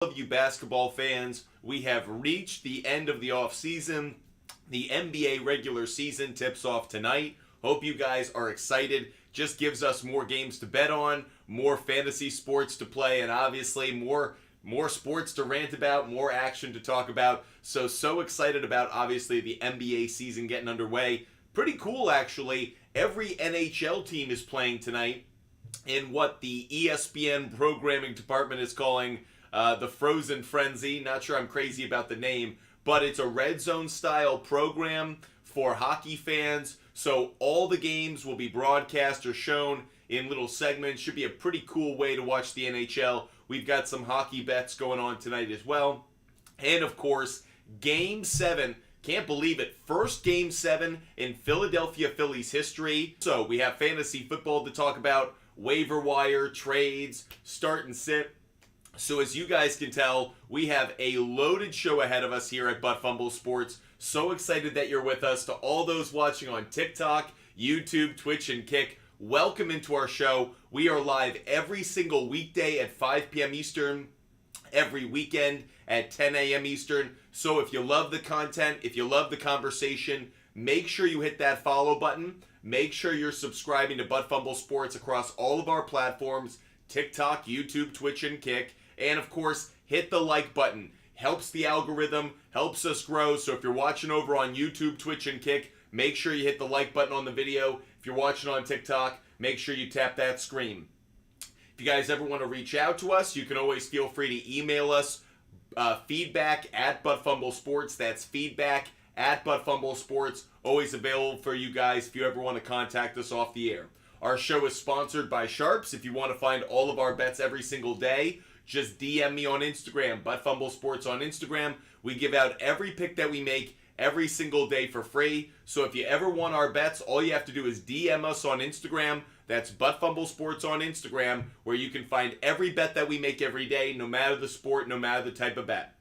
Of you basketball fans, we have reached the end of the off season. The NBA regular season tips off tonight. Hope you guys are excited. Just gives us more games to bet on, more fantasy sports to play, and obviously more sports to rant about, more action to talk about. So excited about obviously the NBA season getting underway. Pretty cool actually. Every NHL team is playing tonight in what the ESPN programming department is calling the Frozen Frenzy. Not sure I'm crazy about the name, but it's a red zone style program for hockey fans. So all the games will be broadcast or shown in little segments. Should be a pretty cool way to watch the NHL. We've got some hockey bets going on tonight as well. And of course, Game 7. Can't believe it. First Game 7 in Philadelphia Phillies history. So we have fantasy football to talk about, waiver wire, trades, start and sit. So as you guys can tell, we have a loaded show ahead of us here at Butt Fumble Sports. So excited that you're with us. To all those watching on TikTok, YouTube, Twitch, and Kick, welcome into our show. We are live every single weekday at 5 p.m. Eastern, every weekend at 10 a.m. Eastern. So if you love the content, if you love the conversation, make sure you hit that follow button. Make sure you're subscribing to Butt Fumble Sports across all of our platforms, TikTok, YouTube, Twitch, and Kick. And of course, hit the like button. Helps the algorithm, helps us grow. So if you're watching over on YouTube, Twitch, and Kick, make sure you hit the like button on the video. If you're watching on TikTok, make sure you tap that screen. If you guys ever want to reach out to us, you can always feel free to email us. Feedback at Butt Fumble Sports. That's feedback at Butt Fumble Sports. Always available for you guys if you ever want to contact us off the air. Our show is sponsored by SHARPZ. If you want to find all of our bets every single day, just DM me on Instagram, Butt Fumble Sports on Instagram. We give out every pick that we make every single day for free. So if you ever want our bets, all you have to do is DM us on Instagram. That's Butt Fumble Sports on Instagram, where you can find every bet that we make every day, no matter the sport, no matter the type of bet.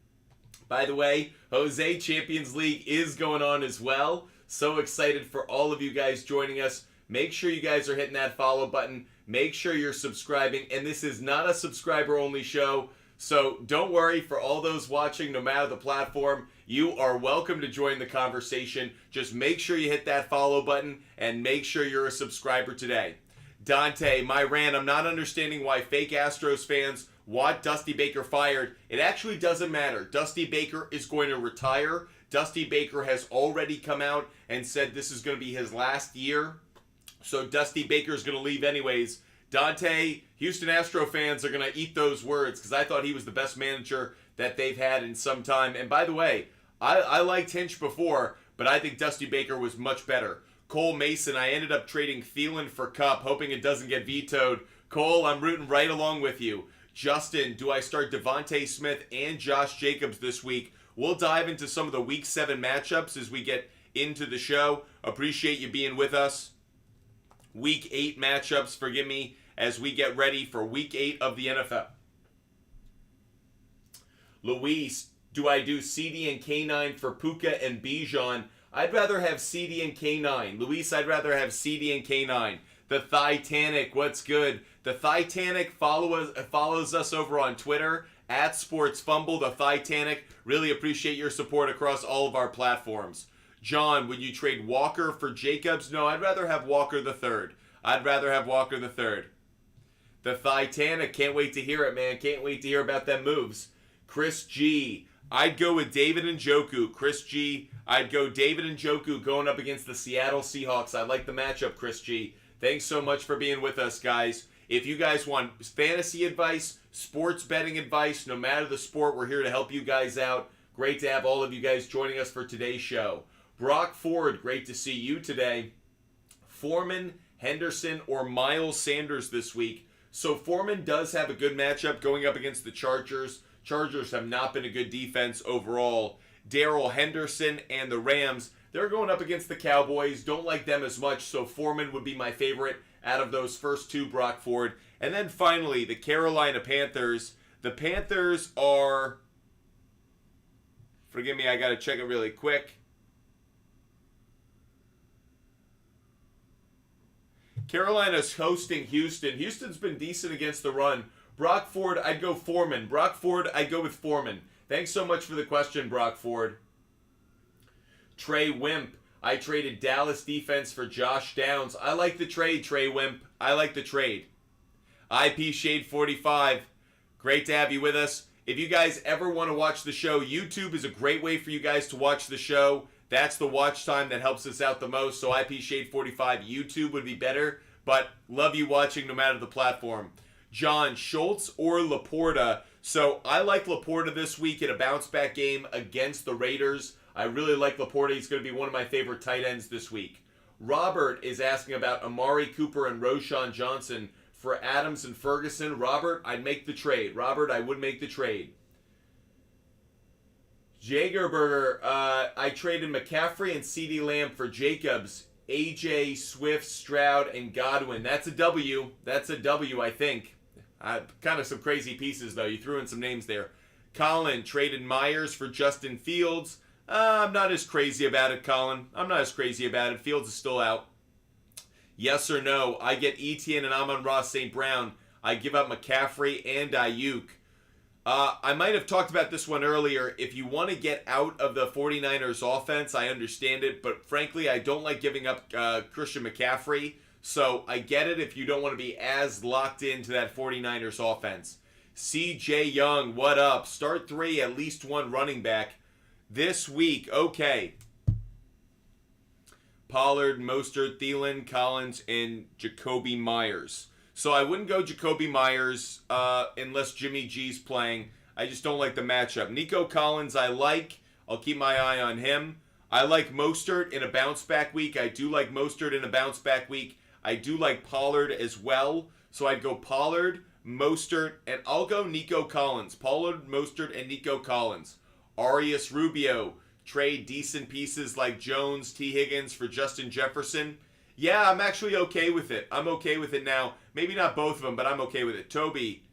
By the way, Jose Champions League is going on as well. So excited for all of you guys joining us. Make sure you guys are hitting that follow button. Make sure you're subscribing. And this is not a subscriber-only show. So don't worry, for all those watching, no matter the platform, you are welcome to join the conversation. Just make sure you hit that follow button and make sure you're a subscriber today. Dante, my rant, I'm not understanding why fake Astros fans want Dusty Baker fired. It actually doesn't matter. Dusty Baker is going to retire. Dusty Baker has already come out and said this is going to be his last year. So Dusty Baker is going to leave anyways. Dante, Houston Astro fans are going to eat those words because I thought he was the best manager that they've had in some time. And by the way, I liked Hinch before, but I think Dusty Baker was much better. Cole Mason, I ended up trading Thielen for Cup, hoping it doesn't get vetoed. Cole, I'm rooting right along with you. Justin, do I start Devontae Smith and Josh Jacobs this week? We'll dive into some of the Week 7 matchups as we get into the show. Appreciate you being with us. Week 8 matchups, forgive me, as we get ready for Week 8 of the NFL. Luis, do I do CD and K9 for Puka and Bijan? I'd rather have CD and K9. Luis, I'd rather have CD and K9. The Titanic, what's good? The Titanic follows us over on Twitter, at SportsFumble, the Titanic. Really appreciate your support across all of our platforms. John, would you trade Walker for Jacobs? No, I'd rather have Walker the third. I'd rather have Walker the third. The Titanic, can't wait to hear it, man. Can't wait to hear about them moves. Chris G, I'd go with David Njoku. Chris G, I'd go David Njoku going up against the Seattle Seahawks. I like the matchup, Chris G. Thanks so much for being with us, guys. If you guys want fantasy advice, sports betting advice, no matter the sport, we're here to help you guys out. Great to have all of you guys joining us for today's show. Brock Ford, great to see you today. Foreman, Henderson, or Miles Sanders this week. So Foreman does have a good matchup going up against the Chargers. Chargers have not been a good defense overall. Darrell Henderson and the Rams, they're going up against the Cowboys. Don't like them as much, so Foreman would be my favorite out of those first two, Brock Ford. And then finally, the Carolina Panthers. The Panthers are, forgive me, I got to check it really quick. Carolina's hosting Houston. Houston's been decent against the run. Brock Ford, I'd go Foreman. Brock Ford, I'd go with Foreman. Thanks so much for the question, Brock Ford. Trey Wimp, I traded Dallas defense for Josh Downs. I like the trade, Trey Wimp. I like the trade. IP Shade 45, great to have you with us. If you guys ever want to watch the show, YouTube is a great way for you guys to watch the show. That's the watch time that helps us out the most. So IP Shade 45, YouTube would be better. But love you watching no matter the platform. John, Schultz or Laporta? So I like Laporta this week in a bounce-back game against the Raiders. I really like Laporta. He's going to be one of my favorite tight ends this week. Robert is asking about Amari Cooper and Roschon Johnson for Adams and Ferguson. Robert, I'd make the trade. Robert, I would make the trade. Jagerberger, I traded McCaffrey and CeeDee Lamb for Jacobs, AJ, Swift, Stroud, and Godwin. That's a W. That's a W, I think. Kind of some crazy pieces, though. You threw in some names there. Colin traded Myers for Justin Fields. I'm not as crazy about it, Colin. I'm not as crazy about it. Fields is still out. Yes or no, I get Etienne and Amon-Ra St. Brown. I give up McCaffrey and Ayuk. I might have talked about this one earlier. If you want to get out of the 49ers offense, I understand it. But frankly, I don't like giving up Christian McCaffrey. So I get it if you don't want to be as locked into that 49ers offense. CJ Young, what up? Start 3, at least 1 running back this week. Okay. Pollard, Mostert, Thielen, Collins, and Jacoby Myers. So I wouldn't go Jacoby Myers unless Jimmy G's playing. I just don't like the matchup. Nico Collins I like. I'll keep my eye on him. I like Mostert in a bounce-back week. I do like Mostert in a bounce-back week. I do like Pollard as well. So I'd go Pollard, Mostert, and I'll go Nico Collins. Pollard, Mostert, and Nico Collins. Arias Rubio. Trade decent pieces like Jones, T. Higgins for Justin Jefferson. Yeah, I'm actually okay with it. I'm okay with it now. Maybe not both of them, but I'm okay with it. Toby,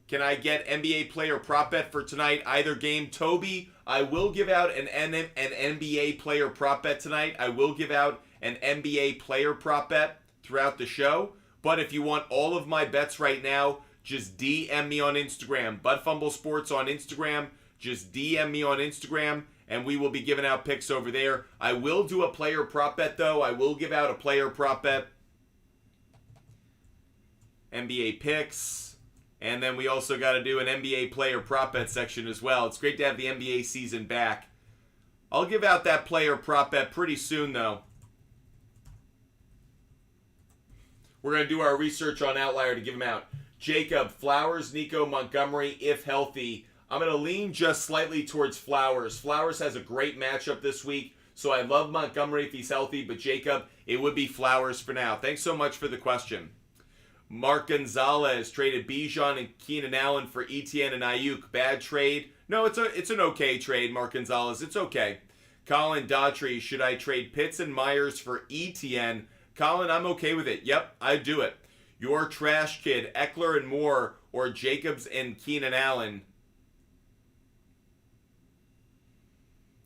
can I get NBA player prop bet for tonight? Either game. Toby, I will give out an NBA player prop bet tonight. I will give out an NBA player prop bet throughout the show. But if you want all of my bets right now, just DM me on Instagram. Bud Fumble Sports on Instagram. Just DM me on Instagram, and we will be giving out picks over there. I will do a player prop bet, though. I will give out a player prop bet. NBA picks. And then we also got to do an NBA player prop bet section as well. It's great to have the NBA season back. I'll give out that player prop bet pretty soon, though. We're going to do our research on Outlier to give them out. Jacob, Flowers, Nico, Montgomery, if healthy. I'm going to lean just slightly towards Flowers. Flowers has a great matchup this week, so I love Montgomery if he's healthy, but Jacob, it would be Flowers for now. Thanks so much for the question. Mark Gonzalez traded Bijan and Keenan Allen for Etienne and Ayuk. Bad trade? No, it's an okay trade, Mark Gonzalez. It's okay. Colin Daughtry, should I trade Pitts and Myers for Etienne? Colin, I'm okay with it. Yep, I'd do it. Your trash kid, Eckler and Moore, or Jacobs and Keenan Allen?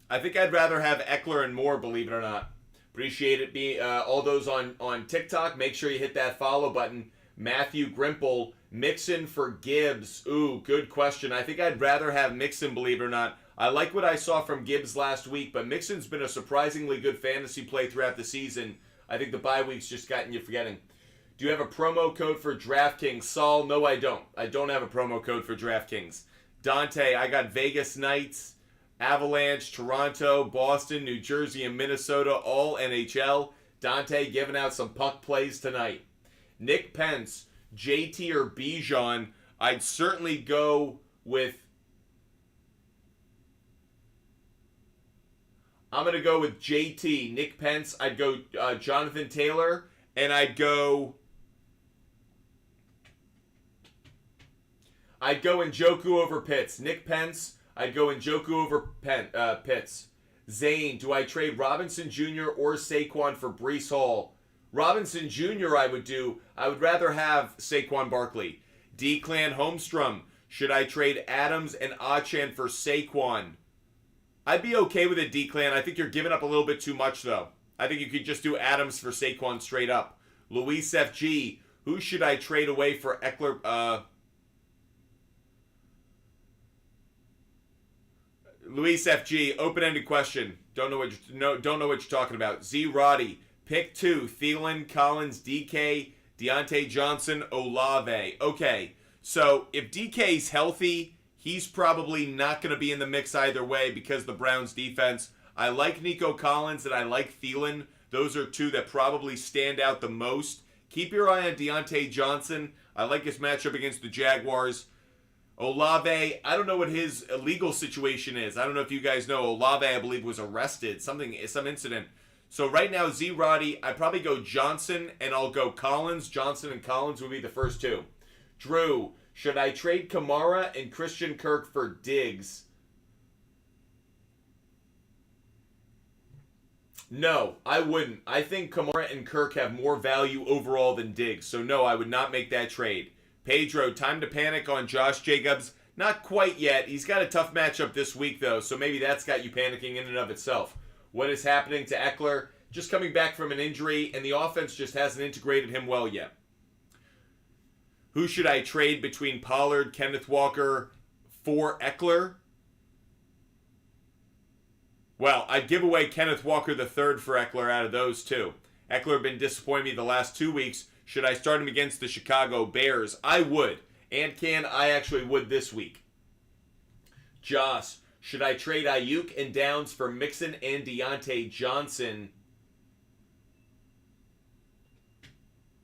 I think I'd rather have Eckler and Moore, believe it or not. Appreciate it. All those on TikTok, make sure you hit that follow button. Matthew Grimple, Mixon for Gibbs. Ooh, good question. I think I'd rather have Mixon, believe it or not. I like what I saw from Gibbs last week, but Mixon's been a surprisingly good fantasy play throughout the season. I think the bye week's just gotten you forgetting. Do you have a promo code for DraftKings? Saul, no, I don't. I don't have a promo code for DraftKings. Dante, I got Vegas Knights, Avalanche, Toronto, Boston, New Jersey, and Minnesota, all NHL. Dante giving out some puck plays tonight. Nick Pence, JT or Bijan. I'd certainly go with... I'm going to go with JT. Nick Pence. I'd go Jonathan Taylor. And I'd go Njoku over Pitts. Nick Pence. I'd go Njoku over Pitts. Zane, do I trade Robinson Jr. or Saquon for Breece Hall? Robinson Jr. I would do. I would rather have Saquon Barkley. D-Clan Holmstrom, should I trade Adams and Achane for Saquon? I'd be okay with it, D-Clan. I think you're giving up a little bit too much, though. I think you could just do Adams for Saquon straight up. Luis FG, who should I trade away for Eckler? Luis FG, open-ended question. Don't know what you're talking about. Z Roddy, pick 2: Thielen, Collins, DK, Deontay Johnson, Olave. Okay, so if DK's healthy, he's probably not going to be in the mix either way because the Browns' defense. I like Nico Collins and I like Thielen. Those are 2 that probably stand out the most. Keep your eye on Deontay Johnson. I like his matchup against the Jaguars. Olave, I don't know what his legal situation is. I don't know if you guys know. Olave, I believe, was arrested. Some incident. So right now, Z Roddy, I probably go Johnson and I'll go Collins. Johnson and Collins would be the first 2. Drew, should I trade Kamara and Christian Kirk for Diggs? No, I wouldn't. I think Kamara and Kirk have more value overall than Diggs. So no, I would not make that trade. Pedro, time to panic on Josh Jacobs. Not quite yet. He's got a tough matchup this week, though, so maybe that's got you panicking in and of itself. What is happening to Eckler? Just coming back from an injury, and the offense just hasn't integrated him well yet. Who should I trade between Pollard, Kenneth Walker, for Eckler? Well, I'd give away Kenneth Walker III for Eckler out of those 2. Eckler been disappointing me the last 2 weeks. Should I start him against the Chicago Bears? I would. And I actually would this week. Joss, should I trade Ayuk and Downs for Mixon and Deontay Johnson?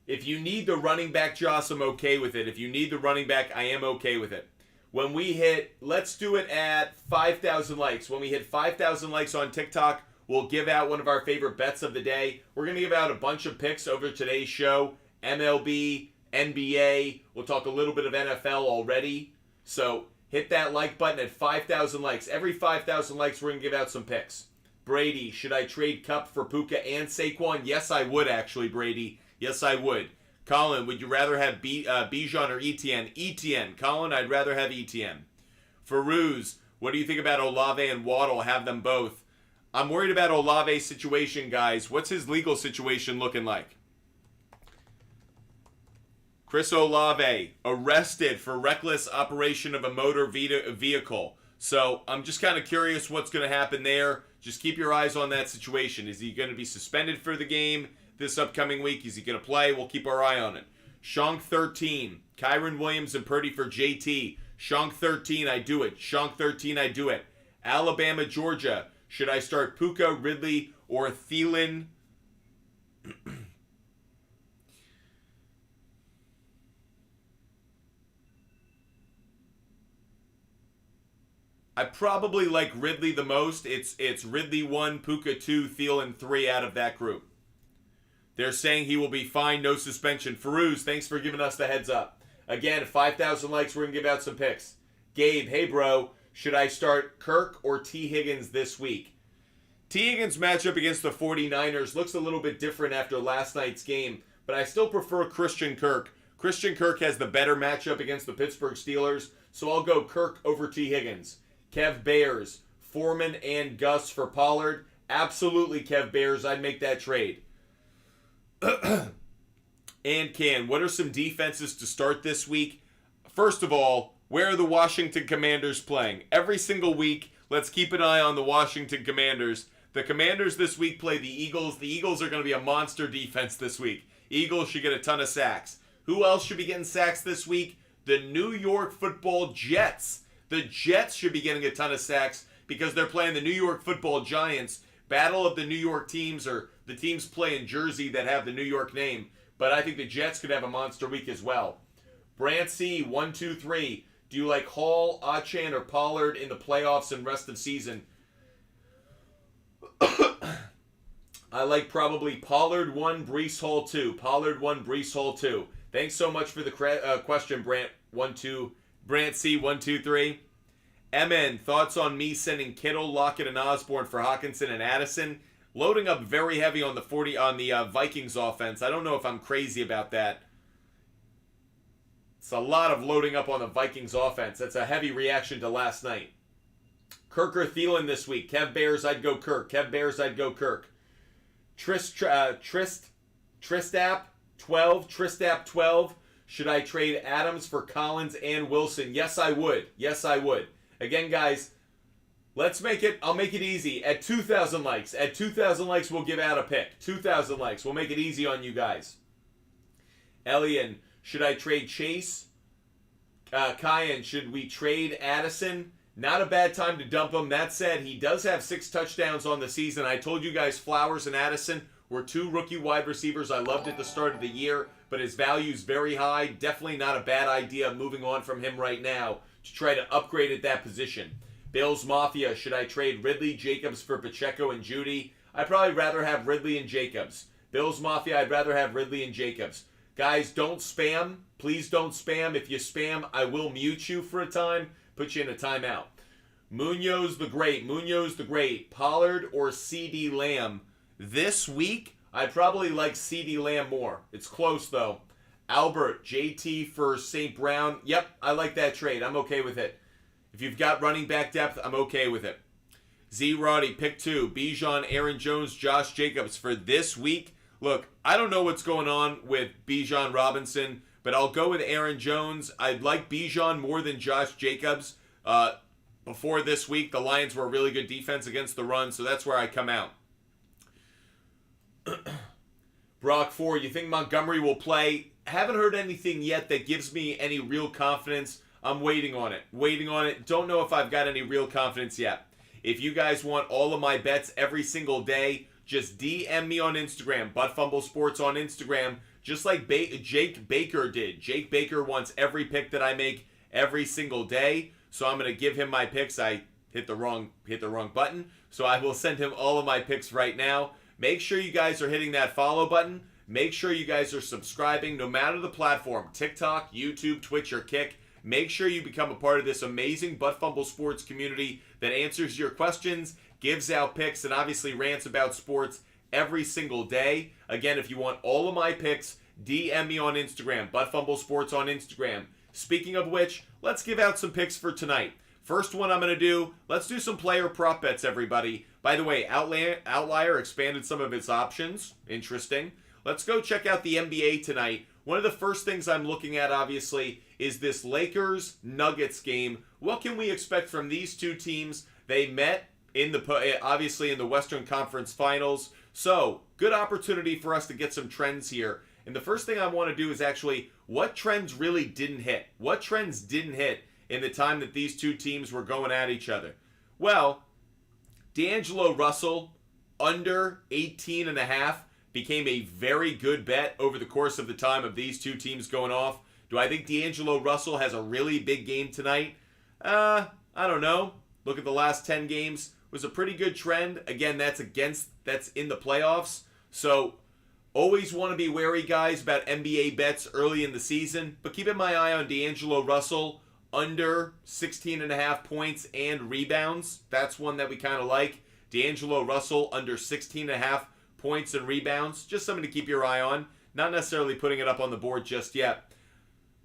If you need the running back, Joss, I'm okay with it. If you need the running back, I am okay with it. When we hit, let's do it at 5,000 likes. When we hit 5,000 likes on TikTok, we'll give out one of our favorite bets of the day. We're going to give out a bunch of picks over today's show. MLB, NBA. We'll talk a little bit of NFL already. So hit that like button at 5,000 likes. Every 5,000 likes, we're going to give out some picks. Brady, should I trade Kupp for Puka and Saquon? Yes, I would actually, Brady. Yes, I would. Colin, would you rather have Bijan or Etienne? Etienne. Colin, I'd rather have Etienne. Farouz, what do you think about Olave and Waddle? Have them both. I'm worried about Olave's situation, guys. What's his legal situation looking like? Chris Olave, arrested for reckless operation of a motor vehicle. So I'm just kind of curious what's going to happen there. Just keep your eyes on that situation. Is he going to be suspended for the game this upcoming week? Is he going to play? We'll keep our eye on it. Shank 13, Kyron Williams and Purdy for JT. Shank 13, I do it. Shank 13, I do it. Alabama, Georgia. Should I start Puka, Ridley, or Thielen? I probably like Ridley the most. It's Ridley 1, Puka 2, Thielen 3 out of that group. They're saying he will be fine, no suspension. Farouz, thanks for giving us the heads up. Again, 5,000 likes, we're going to give out some picks. Gabe, hey bro, should I start Kirk or T. Higgins this week? T. Higgins' matchup against the 49ers looks a little bit different after last night's game, but I still prefer Christian Kirk. Christian Kirk has the better matchup against the Pittsburgh Steelers, so I'll go Kirk over T. Higgins. Kev Bears, Foreman and Gus for Pollard. Absolutely, Kev Bears. I'd make that trade. And what are some defenses to start this week? First of all, where are the Washington Commanders playing? Every single week, let's keep an eye on the Washington Commanders. The Commanders this week play the Eagles. The Eagles are going to be a monster defense this week. Eagles should get a ton of sacks. Who else should be getting sacks this week? The New York Football Jets. The Jets should be getting a ton of sacks because they're playing the New York Football Giants. Battle of the New York teams, or the teams play in Jersey that have the New York name. But I think the Jets could have a monster week as well. Brant C, 1, 2, 3. Do you like Hall, Achan, or Pollard in the playoffs and rest of season? I like probably Pollard 1, Breece Hall 2. Pollard 1, Breece Hall 2. Thanks so much for the question, Brant. Brant C, 1, 2, 3. MN, thoughts on me sending Kittle, Lockett, and Osborne for Hawkinson and Addison? Loading up very heavy on the Vikings offense. I don't know if I'm crazy about that. It's a lot of loading up on the Vikings offense. That's a heavy reaction to last night. Kirk or Thielen this week. Kev Bears, I'd go Kirk. Kev Bears, I'd go Kirk. Tristap 12. Should I trade Adams for Collins and Wilson? Yes, I would. Yes, I would. Again, guys, Let's make it, I'll make it easy. At 2,000 likes. At 2,000 likes, we'll give out a pick. 2,000 likes. We'll make it easy on you guys. Elian, should I trade Chase? Kyan, should we trade Addison? Not a bad time to dump him. That said, he does have 6 touchdowns on the season. I told you guys Flowers and Addison were 2 rookie wide receivers I loved at the start of the year, but his value's very high. Definitely not a bad idea moving on from him right now to try to upgrade at that position. Bills Mafia, should I trade Ridley, Jacobs for Pacheco and Judy? I'd probably rather have Ridley and Jacobs. Bills Mafia, I'd rather have Ridley and Jacobs. Guys, don't spam. Please don't spam. If you spam, I will mute you for a time, put you in a timeout. Munoz the Great. Pollard or CD Lamb? This week, I'd probably like CD Lamb more. It's close, though. Albert, JT for St. Brown. Yep, I like that trade. I'm okay with it. If you've got running back depth, I'm okay with it. Z Roddy, pick 2. Bijan, Aaron Jones, Josh Jacobs for this week. Look, I don't know what's going on with Bijan Robinson, but I'll go with Aaron Jones. I'd like Bijan more than Josh Jacobs. Before this week, the Lions were a really good defense against the run, so that's where I come out. Brock 4, you think Montgomery will play? Haven't heard anything yet that gives me any real confidence. I'm waiting on it. Don't know if I've got any real confidence yet. If you guys want all of my bets every single day, just DM me on Instagram, Butt Sports on Instagram, just like Jake Baker did. Jake Baker wants every pick that I make every single day, so I'm going to give him my picks. I hit the wrong button, so I will send him all of my picks right now. Make sure you guys are hitting that follow button. Make sure you guys are subscribing, no matter the platform, TikTok, YouTube, Twitch, or Kick. Make sure you become a part of this amazing Butt Fumble Sports community that answers your questions, gives out picks, and obviously rants about sports every single day. Again, if you want all of my picks, DM me on Instagram, Butt Fumble Sports on Instagram. Speaking of which, let's give out some picks for tonight. First one I'm going to do, let's do some player prop bets, everybody. By the way, Outlier expanded some of its options. Interesting. Let's go check out the NBA tonight. One of the first things I'm looking at, obviously, is this Lakers-Nuggets game. What can we expect from these two teams? They met obviously in the Western Conference Finals. So, good opportunity for us to get some trends here. And the first thing I want to do is actually, what trends really didn't hit? What trends didn't hit in the time that these two teams were going at each other? Well, D'Angelo Russell, under 18.5, became a very good bet over the course of the time of these two teams going off. Do I think D'Angelo Russell has a really big game tonight? I don't know. Look at the last 10 games. It was a pretty good trend. Again, that's in the playoffs. So, always want to be wary, guys, about NBA bets early in the season. But keeping my eye on D'Angelo Russell, under 16.5 points and rebounds. That's one that we kind of like. D'Angelo Russell, under 16.5 points and rebounds. Just something to keep your eye on. Not necessarily putting it up on the board just yet.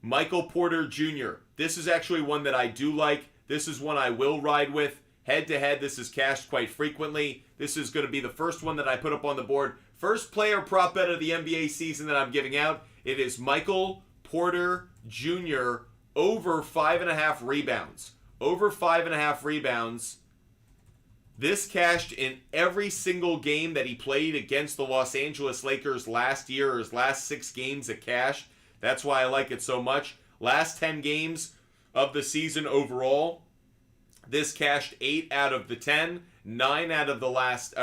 Michael Porter Jr. This is actually one that I do like. This is one I will ride with. Head-to-head, this is cashed quite frequently. This is going to be the first one that I put up on the board. First player prop bet of the NBA season that I'm giving out. It is Michael Porter Jr. over 5.5 rebounds. Over 5.5 rebounds. This cashed in every single game that he played against the Los Angeles Lakers last year, or his last 6 games it cashed. That's why I like it so much. Last 10 games of the season overall, this cashed 8 out of the 10, 8 out of the last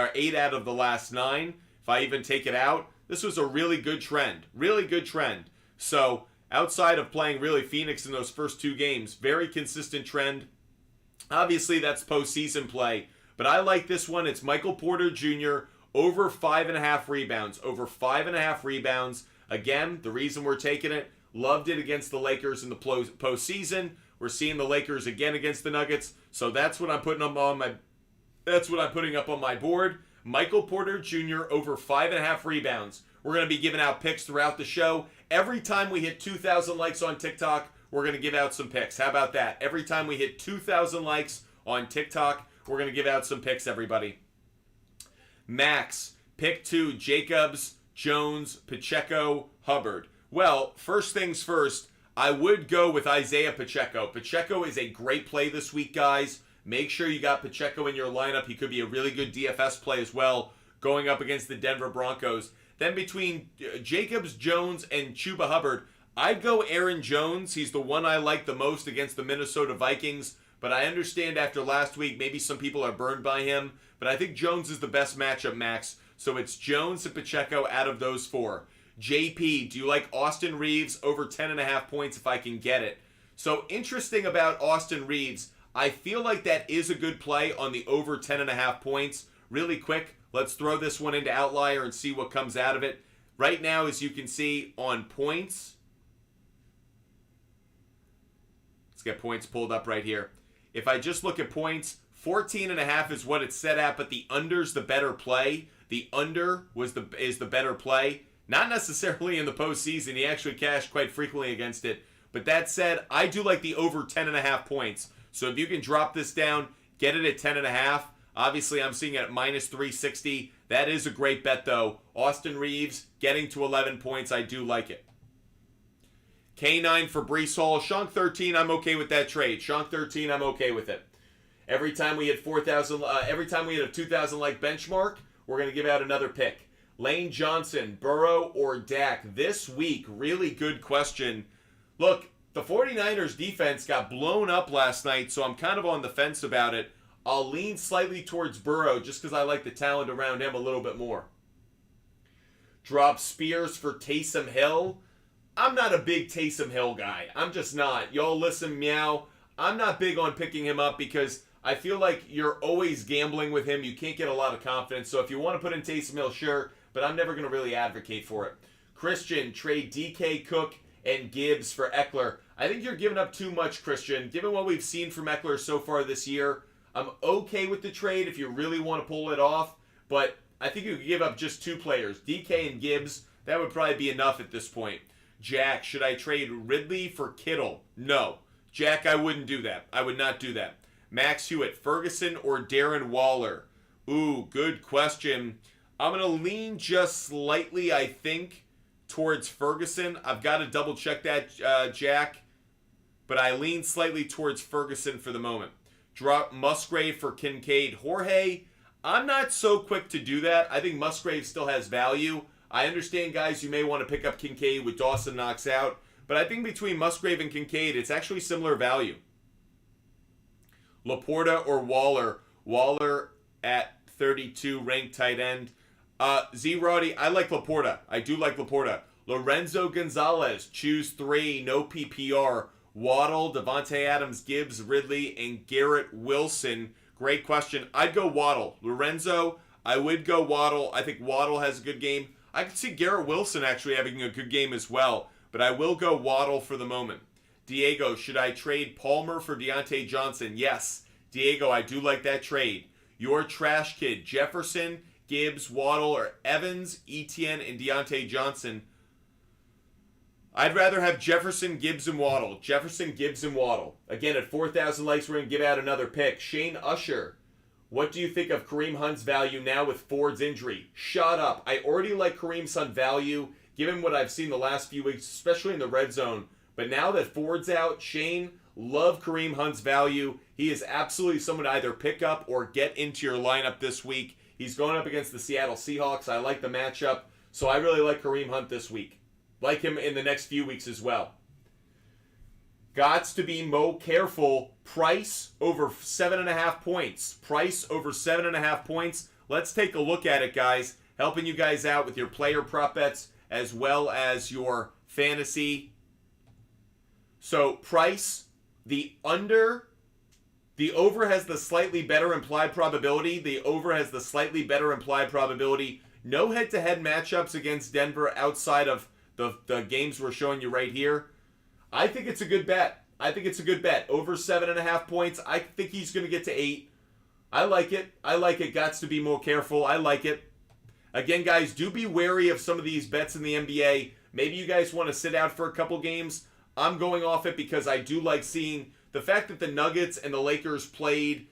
9. If I even take it out, this was a really good trend. Really good trend. So, outside of playing really Phoenix in those first 2 games, very consistent trend. Obviously, that's postseason play. But I like this one. It's Michael Porter Jr. over 5.5 rebounds. Over 5.5 rebounds. Again, the reason we're taking it, loved it against the Lakers in the postseason. We're seeing the Lakers again against the Nuggets. So that's what I'm putting up on my board. Michael Porter Jr. over 5.5 rebounds. We're going to be giving out picks throughout the show. Every time we hit 2,000 likes on TikTok, we're going to give out some picks. How about that? Every time we hit 2,000 likes on TikTok, we're going to give out some picks, everybody. Max, pick 2, Jacobs, Jones, Pacheco, Hubbard. Well, first things first, I would go with Isaiah Pacheco. Pacheco is a great play this week, guys. make sure you got Pacheco in your lineup. He could be a really good DFS play as well, going up against the Denver Broncos. Then between Jacobs, Jones, and Chuba Hubbard, I'd go Aaron Jones. He's the one I like the most against the Minnesota Vikings. But I understand after last week, maybe some people are burned by him. But I think Jones is the best matchup, Max. So it's Jones and Pacheco out of those four. JP, do you like Austin Reeves over 10.5 points if I can get it? So interesting about Austin Reeves, I feel like that is a good play on the over 10.5 points. Really quick, let's throw this one into Outlier and see what comes out of it. Right now, as you can see on points, let's get points pulled up right here. If I just look at points, 14.5 is what it's set at, but the under's the better play. The under is the better play. Not necessarily in the postseason. He actually cashed quite frequently against it. But that said, I do like the over 10.5 points. So if you can drop this down, get it at 10.5. Obviously, I'm seeing it at minus 360. That is a great bet, though. Austin Reeves getting to 11 points. I do like it. K9 for Breece Hall. Shonk 13, I'm okay with that trade. Shonk 13, I'm okay with it. Every time we hit 4,000, every time we hit a 2,000 like benchmark, we're going to give out another pick. Lane Johnson, Burrow, or Dak this week? Really good question. Look, the 49ers defense got blown up last night, so I'm kind of on the fence about it. I'll lean slightly towards Burrow just because I like the talent around him a little bit more. Drop Spears for Taysom Hill. I'm not a big Taysom Hill guy. I'm just not. Y'all listen, meow. I'm not big on picking him up because I feel like you're always gambling with him. You can't get a lot of confidence. So if you want to put in Taysom Hill, sure, but I'm never going to really advocate for it. Christian, trade DK, Cook, and Gibbs for Eckler. I think you're giving up too much, Christian. Given what we've seen from Eckler so far this year, I'm okay with the trade if you really want to pull it off, but I think you could give up just two players, DK and Gibbs. That would probably be enough at this point. Jack, should I trade Ridley for Kittle? No. Jack, I wouldn't do that. I would not do that. Max Hewitt, Ferguson or Darren Waller? Ooh, good question. I'm going to lean just slightly, I think, towards Ferguson. I've got to double check that, Jack, but I lean slightly towards Ferguson for the moment. Drop Musgrave for Kincaid. Jorge, I'm not so quick to do that. I think Musgrave still has value. I understand, guys, you may want to pick up Kincaid with Dawson knocks out, but I think between Musgrave and Kincaid, it's actually similar value. Laporta or Waller? Waller at 32, ranked tight end. Z-Roddy, I like Laporta. I do like Laporta. Lorenzo Gonzalez, choose 3, no PPR. Waddle, Devontae Adams, Gibbs, Ridley, and Garrett Wilson. Great question. I'd go Waddle. Lorenzo, I would go Waddle. I think Waddle has a good game. I could see Garrett Wilson actually having a good game as well, but I will go Waddle for the moment. Diego, should I trade Palmer for Deontay Johnson? Yes. Diego, I do like that trade. Your trash kid, Jefferson, Gibbs, Waddle, or Evans, Etienne, and Deontay Johnson. I'd rather have Jefferson, Gibbs, and Waddle. Jefferson, Gibbs, and Waddle. Again, at 4,000 likes, we're going to give out another pick. Shane Usher, what do you think of Kareem Hunt's value now with Ford's injury? Shut up. I already like Kareem's Hunt value, given what I've seen the last few weeks, especially in the red zone. But now that Ford's out, Shane, love Kareem Hunt's value. He is absolutely someone to either pick up or get into your lineup this week. He's going up against the Seattle Seahawks. I like the matchup, so I really like Kareem Hunt this week. Like him in the next few weeks as well. Gots to be more careful. Price over 7.5 points. Price over 7.5 points. Let's take a look at it, guys. Helping you guys out with your player prop bets as well as your fantasy. So price, the over has the slightly better implied probability. The over has the slightly better implied probability. No head-to-head matchups against Denver outside of the games we're showing you right here. I think it's a good bet. Over 7.5 points. I think he's going to get to 8. I like it. Gots to be more careful. I like it. Again, guys, do be wary of some of these bets in the NBA. Maybe you guys want to sit out for a couple games. I'm going off it because I do like seeing the fact that the Nuggets and the Lakers played,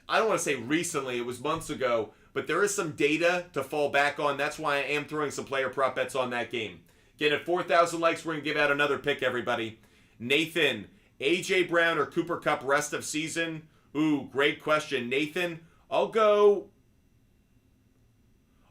I don't want to say recently, it was months ago, but there is some data to fall back on. That's why I am throwing some player prop bets on that game. Again, at 4,000 likes, we're going to give out another pick, everybody. Nathan, A.J. Brown or Cooper Kupp rest of season? Ooh, great question, Nathan. I'll go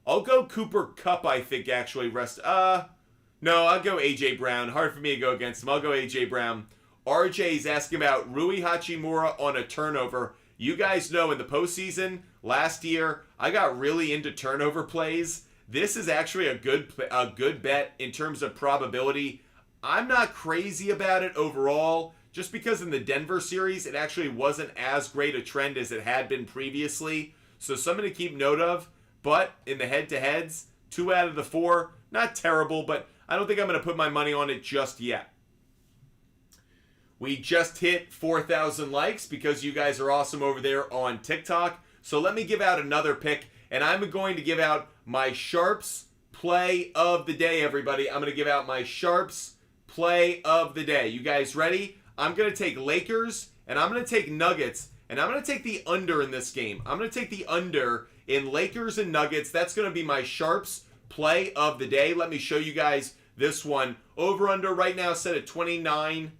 Cooper Kupp, I think, actually. No, I'll go A.J. Brown. Hard for me to go against him. I'll go A.J. Brown. RJ's asking about Rui Hachimura on a turnover. You guys know in the postseason last year, I got really into turnover plays. This is actually a good bet in terms of probability. I'm not crazy about it overall, just because in the Denver series, it actually wasn't as great a trend as it had been previously. So something to keep note of. But in the head-to-heads, 2 out of the 4, not terrible, but I don't think I'm going to put my money on it just yet. We just hit 4,000 likes because you guys are awesome over there on TikTok. So let me give out another pick, and I'm going to give out my Sharps play of the day, everybody. I'm going to give out my Sharps play of the day. You guys ready? I'm going to take Lakers, and I'm going to take Nuggets, and I'm going to take the under in this game. I'm going to take the under in Lakers and Nuggets. That's going to be my Sharps play of the day. Let me show you guys this one. Over-under right now set at 29.5.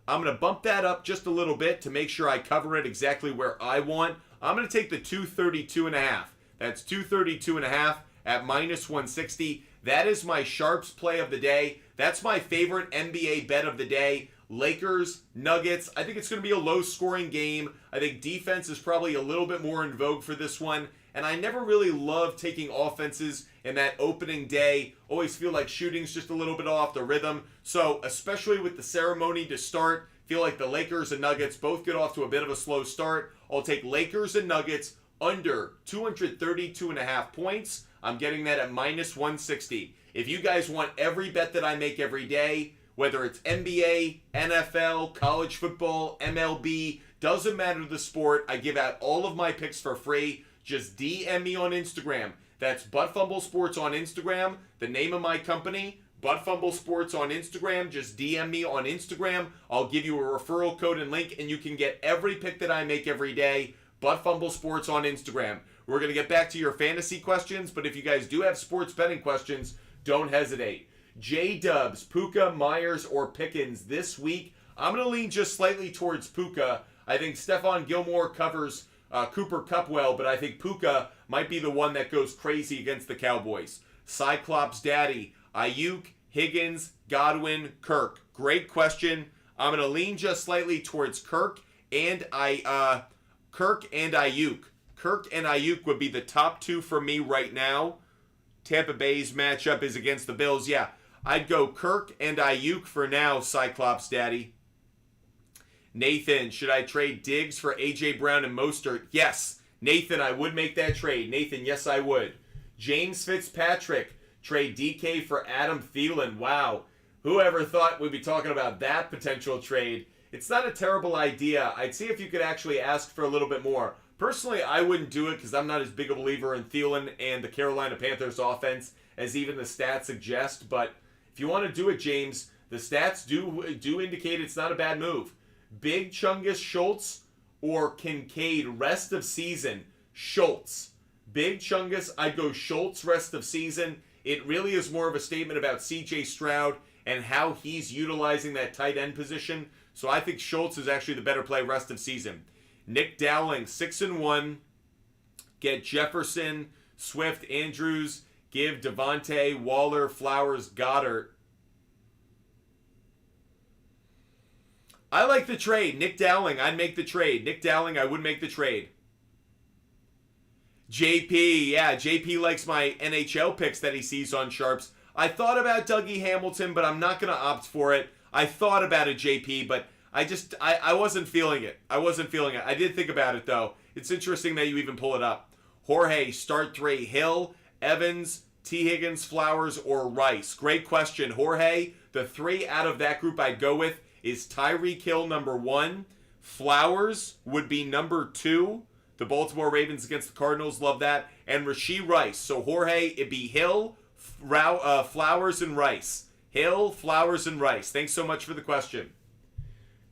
I'm going to bump that up just a little bit to make sure I cover it exactly where I want. I'm going to take the 232.5. That's 232.5 at minus 160. That is my Sharps play of the day. That's my favorite NBA bet of the day. Lakers, Nuggets. I think it's going to be a low-scoring game. I think defense is probably a little bit more in vogue for this one. And I never really love taking offenses in that opening day. Always feel like shooting's just a little bit off the rhythm. So, especially with the ceremony to start, feel like the Lakers and Nuggets both get off to a bit of a slow start. I'll take Lakers and Nuggets under 232.5 points. I'm getting that at minus 160. If you guys want every bet that I make every day, whether it's NBA, NFL, college football, MLB, doesn't matter the sport, I give out all of my picks for free. Just DM me on Instagram. That's ButtFumble Sports on Instagram. The name of my company, ButtFumble Sports on Instagram. Just DM me on Instagram. I'll give you a referral code and link, and you can get every pick that I make every day. ButtFumble Sports on Instagram. We're going to get back to your fantasy questions, but if you guys do have sports betting questions, don't hesitate. J-Dubs, Puka, Myers, or Pickens this week. I'm going to lean just slightly towards Puka. I think Stephon Gilmore covers Cooper Kupp well, but I think Puka might be the one that goes crazy against the Cowboys. Cyclops Daddy, Ayuk, Higgins, Godwin, Kirk. Great question. I'm going to lean just slightly towards Kirk and Ayuk. Kirk and Ayuk would be the top 2 for me right now. Tampa Bay's matchup is against the Bills. Yeah, I'd go Kirk and Ayuk for now, Cyclops Daddy. Nathan, should I trade Diggs for A.J. Brown and Mostert? Yes. Nathan, I would make that trade. Nathan, yes, I would. James Fitzpatrick, trade DK for Adam Thielen. Wow. Whoever thought we'd be talking about that potential trade? It's not a terrible idea. I'd see if you could actually ask for a little bit more. Personally, I wouldn't do it because I'm not as big a believer in Thielen and the Carolina Panthers offense as even the stats suggest. But if you want to do it, James, the stats do indicate it's not a bad move. Big Chungus Schultz or Kincaid rest of season? Schultz. Big Chungus, I'd go Schultz rest of season. It really is more of a statement about C.J. Stroud and how he's utilizing that tight end position. So I think Schultz is actually the better play rest of season. Nick Dowling, 6-1. Get Jefferson, Swift, Andrews. Give Devontae, Waller, Flowers, Goddard. I like the trade. Nick Dowling, I'd make the trade. Nick Dowling, I would make the trade. JP, yeah, JP likes my NHL picks that he sees on Sharps. I thought about Dougie Hamilton, but I'm not going to opt for it. I thought about it, JP, but I wasn't feeling it. I did think about it, though. It's interesting that you even pull it up. Jorge, start 3. Hill, Evans, T. Higgins, Flowers, or Rice? Great question, Jorge. The 3 out of that group I'd go with is Tyreek Hill, number 1. Flowers would be number 2. The Baltimore Ravens against the Cardinals, love that. And Rashee Rice. So Jorge, it'd be Hill, Flowers, and Rice. Hill, Flowers, and Rice. Thanks so much for the question.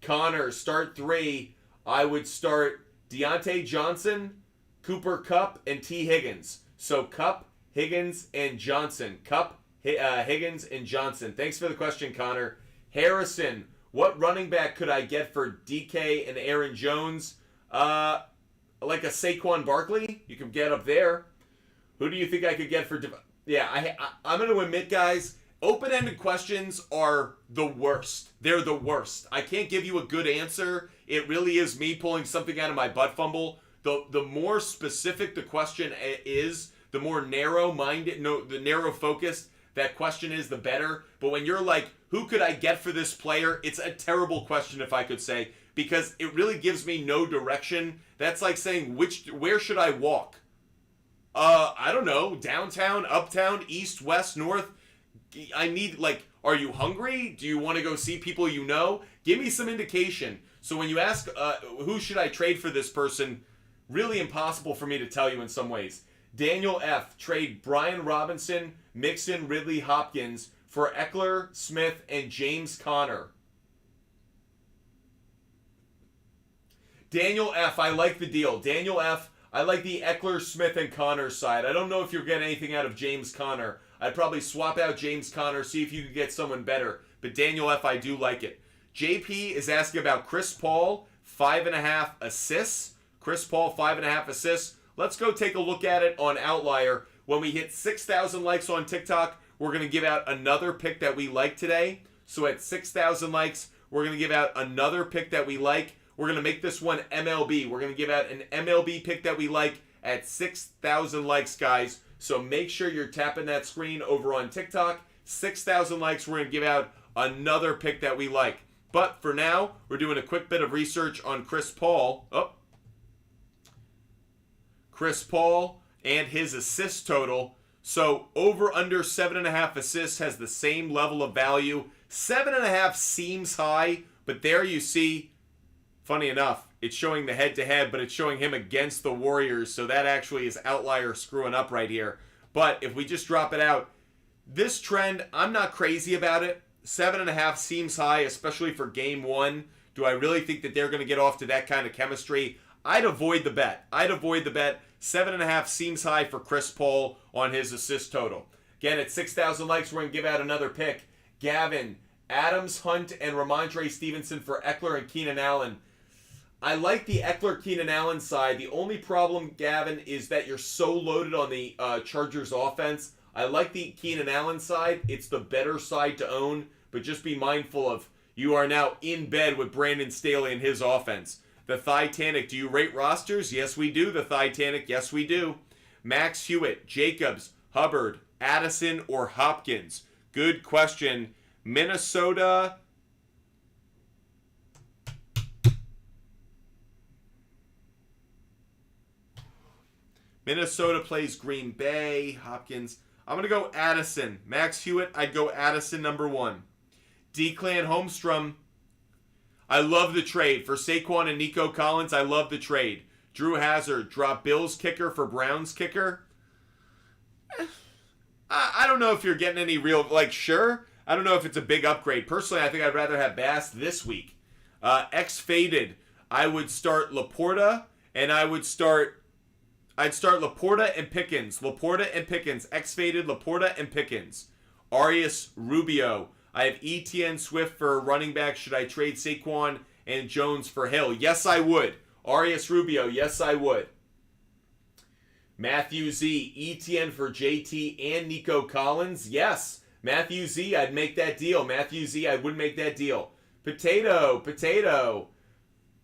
Connor, start 3. I would start Deontay Johnson, Cooper Kupp, and T. Higgins. So Kupp, Higgins, and Johnson. Kupp, Higgins, and Johnson. Thanks for the question, Connor. Harrison, What running back could I get for DK and Aaron Jones? Like a Saquon Barkley, you can get up there. Who do you think I could get for? I'm going to admit, guys, open-ended questions are the worst. They're the worst. I can't give you a good answer. It really is me pulling something out of my butt fumble. The more specific the question is, the more narrow-minded, the narrow-focused that question is, the better. But when you're like, who could I get for this player? It's a terrible question, if I could say, because it really gives me no direction. That's like saying, where should I walk? I don't know, downtown, uptown, east, west, north. I need, like, are you hungry? Do you want to go see people you know? Give me some indication. So when you ask, who should I trade for this person, really impossible for me to tell you in some ways. Daniel F. Trade Brian Robinson, Mixon, Ridley, Hopkins for Eckler, Smith, and James Conner. Daniel F. I like the deal. Daniel F. I like the Eckler, Smith, and Conner side. I don't know if you're getting anything out of James Conner. I'd probably swap out James Conner, see if you could get someone better. But Daniel F., I do like it. JP is asking about Chris Paul, 5.5 assists. Chris Paul, 5.5 assists. Let's go take a look at it on Outlier. When we hit 6,000 likes on TikTok, we're going to give out another pick that we like today. So at 6,000 likes, we're going to give out another pick that we like. We're going to make this one MLB. We're going to give out an MLB pick that we like at 6,000 likes, guys. So make sure you're tapping that screen over on TikTok. 6,000 likes, we're going to give out another pick that we like. But for now, we're doing a quick bit of research on Chris Paul. Chris Paul and his assist total. So over under 7.5 assists has the same level of value. 7.5 seems high, but there you see, funny enough, it's showing the head-to-head, but it's showing him against the Warriors, so that actually is Outlier screwing up right here. But if we just drop it out, this trend, I'm not crazy about it. 7.5 seems high, especially for game one. Do I really think that they're going to get off to that kind of chemistry? I'd avoid the bet. 7.5 seems high for Chris Paul on his assist total. Again, at 6,000 likes, we're going to give out another pick. Gavin, Adams, Hunt, and Ramondre Stevenson for Eckler and Keenan Allen. I like the Eckler-Keenan Allen side. The only problem, Gavin, is that you're so loaded on the Chargers offense. I like the Keenan Allen side. It's the better side to own, but just be mindful of you are now in bed with Brandon Staley and his offense. The Titanic, do you rate rosters? Yes, we do. The Titanic, yes, we do. Max Hewitt, Jacobs, Hubbard, Addison, or Hopkins? Good question. Minnesota plays Green Bay. Hopkins. I'm going to go Addison. Max Hewitt, I'd go Addison number 1. Declan Holmstrom. I love the trade. For Saquon and Nico Collins, I love the trade. Drew Hazard, drop Bills kicker for Browns kicker. I don't know if you're getting any real, sure. I don't know if it's a big upgrade. Personally, I think I'd rather have Bass this week. X-Faded, I would start Laporta, and I'd start Laporta and Pickens. X-Faded, Laporta, and Pickens. Arias Rubio. I have ETN Swift for running back. Should I trade Saquon and Jones for Hill? Yes, I would. Arias Rubio, yes, I would. Matthew Z, ETN for JT and Nico Collins. Yes. Matthew Z, I'd make that deal. Matthew Z, I would make that deal. Potato.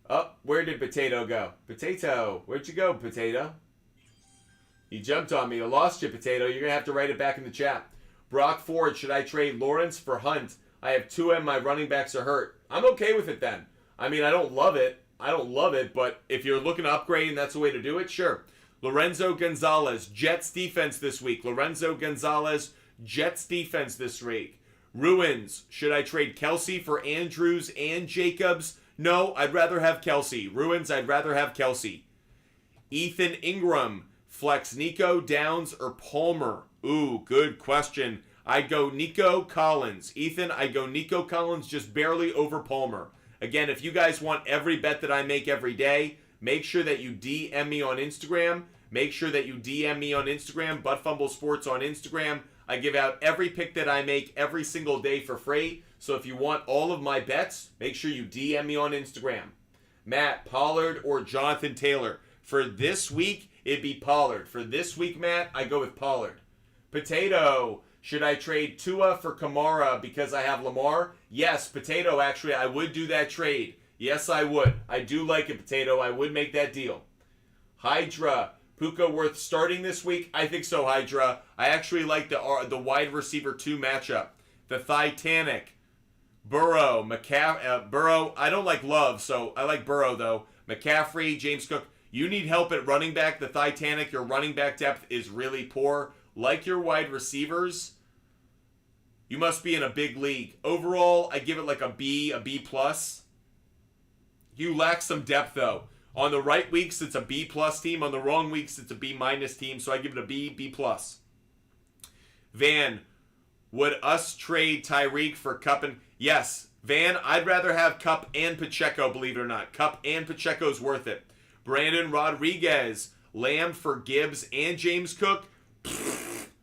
Oh, where did Potato go? Potato, where'd you go, Potato? You jumped on me. I lost you, Potato. You're going to have to write it back in the chat. Brock Ford, should I trade Lawrence for Hunt? I have 2M, my running backs are hurt. I'm okay with it then. I mean, I don't love it, but if you're looking to upgrade and that's the way to do it, sure. Lorenzo Gonzalez, Jets defense this week. Ruins, should I trade Kelsey for Andrews and Jacobs? No, I'd rather have Kelsey. Ruins, I'd rather have Kelsey. Ethan Ingram, flex Nico, Downs, or Palmer? Ooh, good question. I'd go Nico Collins. Ethan, I'd go Nico Collins just barely over Palmer. Again, if you guys want every bet that I make every day, make sure that you DM me on Instagram. Butt Fumble Sports on Instagram. I give out every pick that I make every single day for free. So if you want all of my bets, make sure you DM me on Instagram. Matt, Pollard or Jonathan Taylor? For this week, it'd be Pollard. For this week, Matt, I go with Pollard. Potato, should I trade Tua for Kamara because I have Lamar? Yes, Potato, actually, I would do that trade. Yes, I would. I do like it, Potato. I would make that deal. Hydra, Puka worth starting this week? I think so, Hydra. I actually like the wide receiver 2 matchup. The Titanic. Burrow, Burrow. I don't like Love, so I like Burrow, though. McCaffrey, James Cook. You need help at running back. The Titanic, your running back depth is really poor. Like your wide receivers, you must be in a big league. Overall, I give it like a B plus. You lack some depth, though. On the right weeks, it's a B plus team. On the wrong weeks, it's a B minus team. So I give it a B plus. Van, would us trade Tyreek for Kupp and... Yes, Van, I'd rather have Kupp and Pacheco, believe it or not. Kupp and Pacheco's worth it. Brandon Rodriguez, Lamb for Gibbs and James Cook.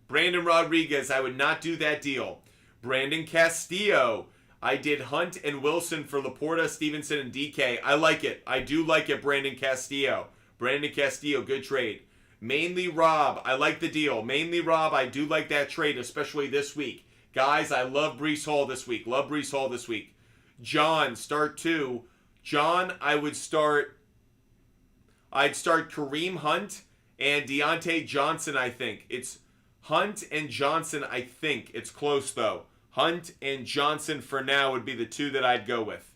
Brandon Rodriguez, I would not do that deal. Brandon Castillo, I did Hunt and Wilson for Laporta, Stevenson, and DK. I like it. I do like it, Brandon Castillo. Brandon Castillo, good trade. Mainly Rob, I like the deal. Mainly Rob, I do like that trade, especially this week. Guys, I love Breece Hall this week. Love Breece Hall this week. John, start 2. John, I'd start Kareem Hunt and Deontay Johnson, I think. It's Hunt and Johnson, I think. It's close, though. Hunt and Johnson for now would be the 2 that I'd go with.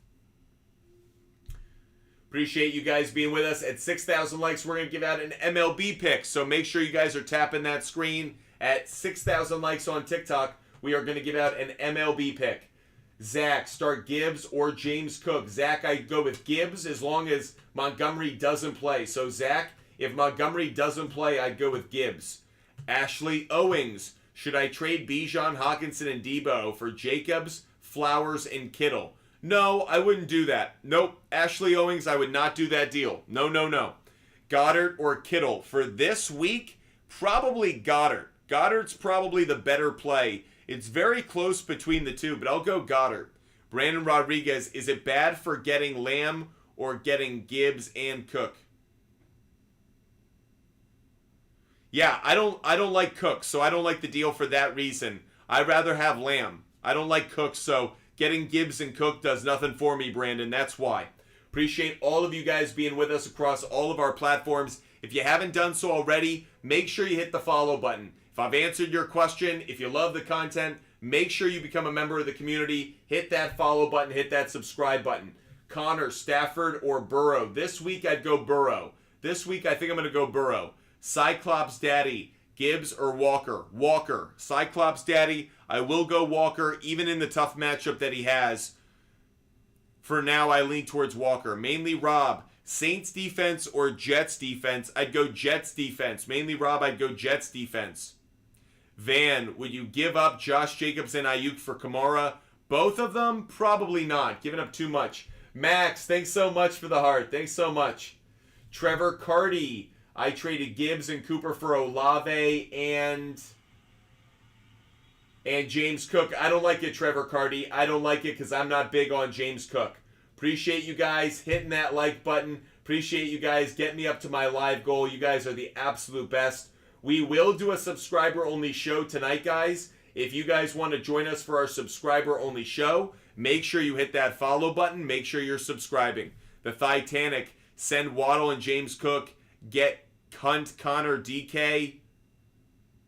Appreciate you guys being with us. At 6,000 likes, we're going to give out an MLB pick. So make sure you guys are tapping that screen. At 6,000 likes on TikTok, we are going to give out an MLB pick. Zach, start Gibbs or James Cook. Zach, I'd go with Gibbs as long as Montgomery doesn't play. So Zach, if Montgomery doesn't play, I'd go with Gibbs. Ashley Owings, should I trade Bijan, Hawkinson, and Debo for Jacobs, Flowers, and Kittle? No, I wouldn't do that. Nope. Ashley Owings, I would not do that deal. No. Goddard or Kittle? For this week, probably Goddard. Goddard's probably the better play. It's very close between the two, but I'll go Goddard. Brandon Rodriguez, is it bad for getting Lamb or getting Gibbs and Cook? Yeah, I don't like Cook, so I don't like the deal for that reason. I'd rather have Lamb. I don't like Cook, so getting Gibbs and Cook does nothing for me, Brandon. That's why. Appreciate all of you guys being with us across all of our platforms. If you haven't done so already, make sure you hit the follow button. If I've answered your question, if you love the content, make sure you become a member of the community. Hit that follow button, hit that subscribe button. Connor, Stafford, or Burrow? This week, I'd go Burrow. This week, I think I'm going to go Burrow. Cyclops Daddy, Gibbs or Walker? Walker. Cyclops Daddy, I will go Walker, even in the tough matchup that he has. For now, I lean towards Walker. Mainly Rob, Saints defense or Jets defense? I'd go Jets defense. Mainly Rob, I'd go Jets defense. Van, would you give up Josh Jacobs and Ayuk for Kamara? Both of them? Probably not. Giving up too much. Max, thanks so much for the heart. Thanks so much. Trevor Carty, I traded Gibbs and Cooper for Olave and James Cook. I don't like it, Trevor Carty. I don't like it because I'm not big on James Cook. Appreciate you guys hitting that like button. Appreciate you guys getting me up to my live goal. You guys are the absolute best. We will do a subscriber-only show tonight, guys. If you guys want to join us for our subscriber-only show, make sure you hit that follow button. Make sure you're subscribing. The Titanic, send Waddle and James Cook. Get Hunt, Connor, DK.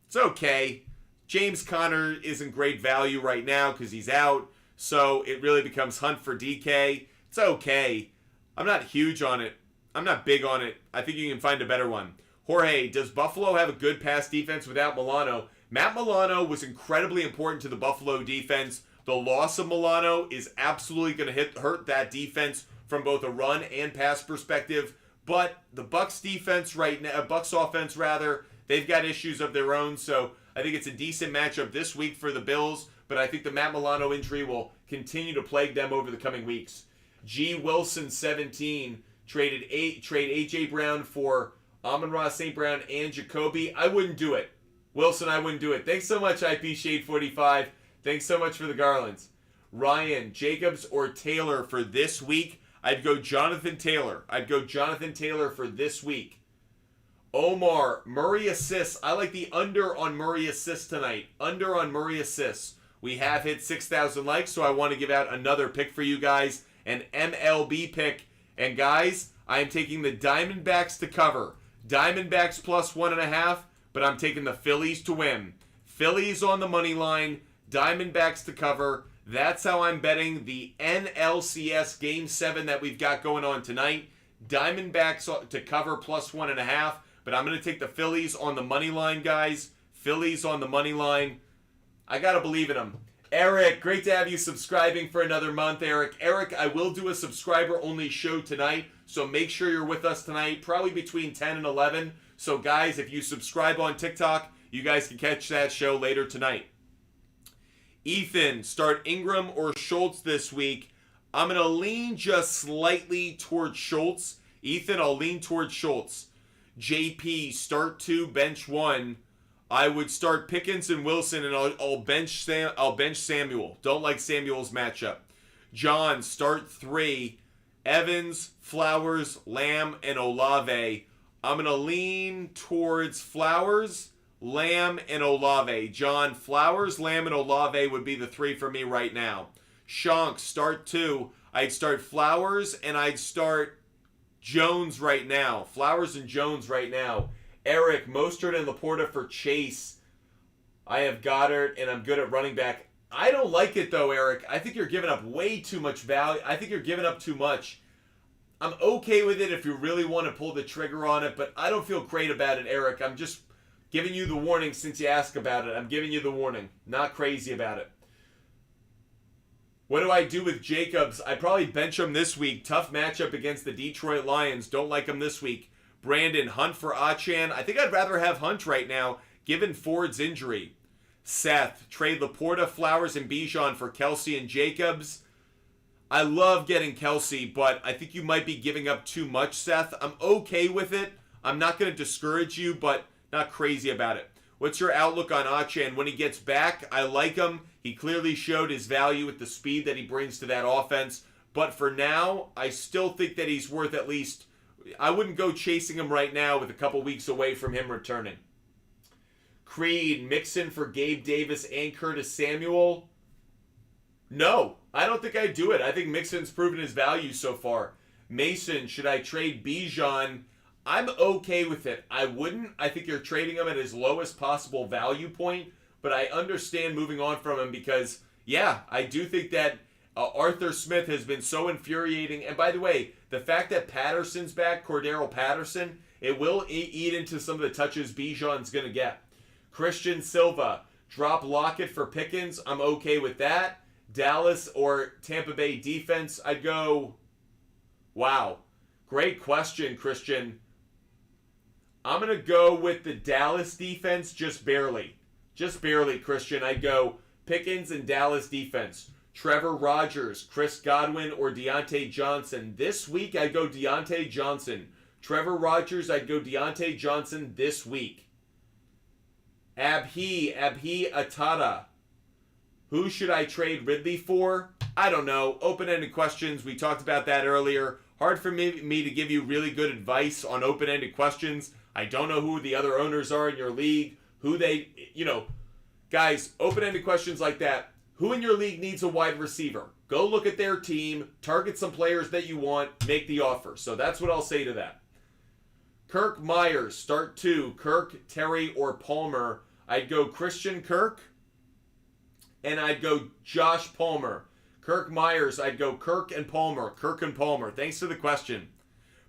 It's okay. James Conner isn't great value right now because he's out. So it really becomes Hunt for DK. It's okay. I'm not huge on it. I'm not big on it. I think you can find a better one. Jorge, does Buffalo have a good pass defense without Milano? Matt Milano was incredibly important to the Buffalo defense. The loss of Milano is absolutely going to hurt that defense from both a run and pass perspective. But the Bucs defense right now, Bucs offense rather, they've got issues of their own. So I think it's a decent matchup this week for the Bills. But I think the Matt Milano injury will continue to plague them over the coming weeks. G. Wilson 17 trade A.J. Brown for Amon-Ra St. Brown and Jacoby. I wouldn't do it. Wilson, I wouldn't do it. Thanks so much, IP Shade 45. Thanks so much for the garlands. Ryan, Jacobs, or Taylor for this week? I'd go Jonathan Taylor. I'd go Jonathan Taylor for this week. Omar, Murray assists. I like the under on Murray assists tonight. Under on Murray assists. We have hit 6,000 likes, so I want to give out another pick for you guys. An MLB pick. And guys, I am taking the Diamondbacks to cover. Diamondbacks plus 1.5, but I'm taking the Phillies to win. Phillies on the money line. Diamondbacks to cover. That's how I'm betting the NLCS Game 7 that we've got going on tonight. Diamondbacks to cover plus 1.5, but I'm going to take the Phillies on the money line, guys. Phillies on the money line. I got to believe in them. Eric, great to have you subscribing for another month, Eric. Eric, I will do a subscriber-only show tonight, so make sure you're with us tonight, probably between 10 and 11. So, guys, if you subscribe on TikTok, you guys can catch that show later tonight. Ethan, start Ingram or Schultz this week. I'm going to lean just slightly towards Schultz. Ethan, I'll lean towards Schultz. JP, start 2, bench 1. I would start Pickens and Wilson, and I'll bench Samuel. Don't like Samuel's matchup. John, start 3. Evans, Flowers, Lamb, and Olave. I'm going to lean towards Flowers, Lamb, and Olave. John, Flowers, Lamb, and Olave would be the 3 for me right now. Shank, start 2. I'd start Flowers, and I'd start Jones right now. Flowers and Jones right now. Eric, Mostert and Laporta for Chase. I have Goddard, and I'm good at running back. I don't like it, though, Eric. I think you're giving up way too much value. I think you're giving up too much. I'm okay with it if you really want to pull the trigger on it, but I don't feel great about it, Eric. I'm just giving you the warning since you asked about it. I'm giving you the warning. Not crazy about it. What do I do with Jacobs? I probably bench him this week. Tough matchup against the Detroit Lions. Don't like him this week. Brandon, Hunt for Achan. I think I'd rather have Hunt right now, given Ford's injury. Seth, trade Laporta, Flowers, and Bijan for Kelsey and Jacobs. I love getting Kelsey, but I think you might be giving up too much, Seth. I'm okay with it. I'm not going to discourage you, but not crazy about it. What's your outlook on Achan? When he gets back, I like him. He clearly showed his value with the speed that he brings to that offense. But for now, I still think that he's worth at least... I wouldn't go chasing him right now with a couple weeks away from him returning. Creed, Mixon for Gabe Davis and Curtis Samuel. No, I don't think I'd do it. I think Mixon's proven his value so far. Mason, should I trade Bijan? I'm okay with it. I wouldn't. I think you're trading him at his lowest possible value point, but I understand moving on from him because, yeah, I do think that Arthur Smith has been so infuriating. And by the way, the fact that Patterson's back, Cordero Patterson, it will eat into some of the touches Bijan's going to get. Christian Silva, drop Lockett for Pickens. I'm okay with that. Dallas or Tampa Bay defense, I'd go... Wow. Great question, Christian. I'm going to go with the Dallas defense just barely. Just barely, Christian. I'd go Pickens and Dallas defense. Trevor Rogers, Chris Godwin, or Deontay Johnson. This week, I'd go Deontay Johnson. Trevor Rogers, I'd go Deontay Johnson this week. Abhi Atada. Who should I trade Ridley for? I don't know. Open-ended questions. We talked about that earlier. Hard for me to give you really good advice on open-ended questions. I don't know who the other owners are in your league. Who they, guys, open-ended questions like that. Who in your league needs a wide receiver? Go look at their team, target some players that you want, make the offer. So that's what I'll say to that. Kirk Myers, start 2. Kirk, Terry, or Palmer. I'd go Christian Kirk, and I'd go Josh Palmer. Kirk Myers, I'd go Kirk and Palmer. Kirk and Palmer. Thanks for the question.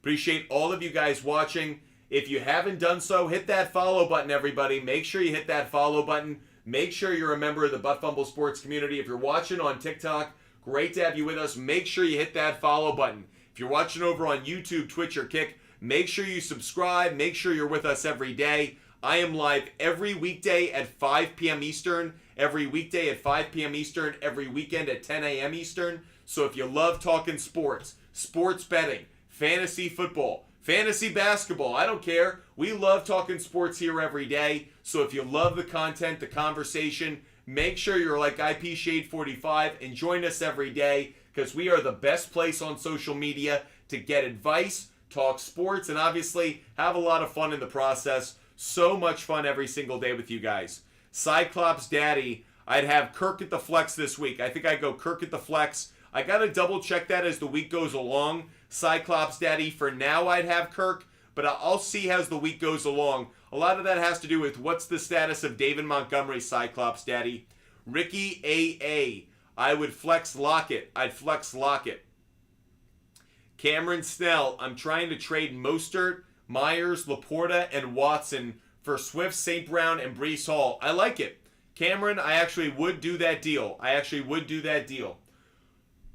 Appreciate all of you guys watching. If you haven't done so, hit that follow button, everybody. Make sure you hit that follow button. Make sure you're a member of the Butt Fumble Sports community. If you're watching on TikTok, great to have you with us. Make sure you hit that follow button. If you're watching over on YouTube, Twitch, or Kick, make sure you subscribe. Make sure you're with us every day. I am live every weekday at 5 p.m. Eastern, every weekday at 5 p.m. Eastern, every weekend at 10 a.m. Eastern. So if you love talking sports, sports betting, fantasy football, fantasy basketball, I don't care. We love talking sports here every day. So if you love the content, the conversation, make sure you're like IP Shade 45 and join us every day, because we are the best place on social media to get advice, talk sports, and obviously have a lot of fun in the process. So much fun every single day with you guys. Cyclops Daddy, I'd have Kirk at the flex this week. I think I'd go Kirk at the flex. I got to double check that as the week goes along. Cyclops Daddy, for now I'd have Kirk, but I'll see as the week goes along. A lot of that has to do with what's the status of David Montgomery, Cyclops Daddy. Ricky AA, I would flex Lockett. I'd flex Lockett. Cameron Snell, I'm trying to trade Mostert, Myers, Laporta, and Watson for Swift, St. Brown, and Breece Hall. I like it. Cameron, I actually would do that deal.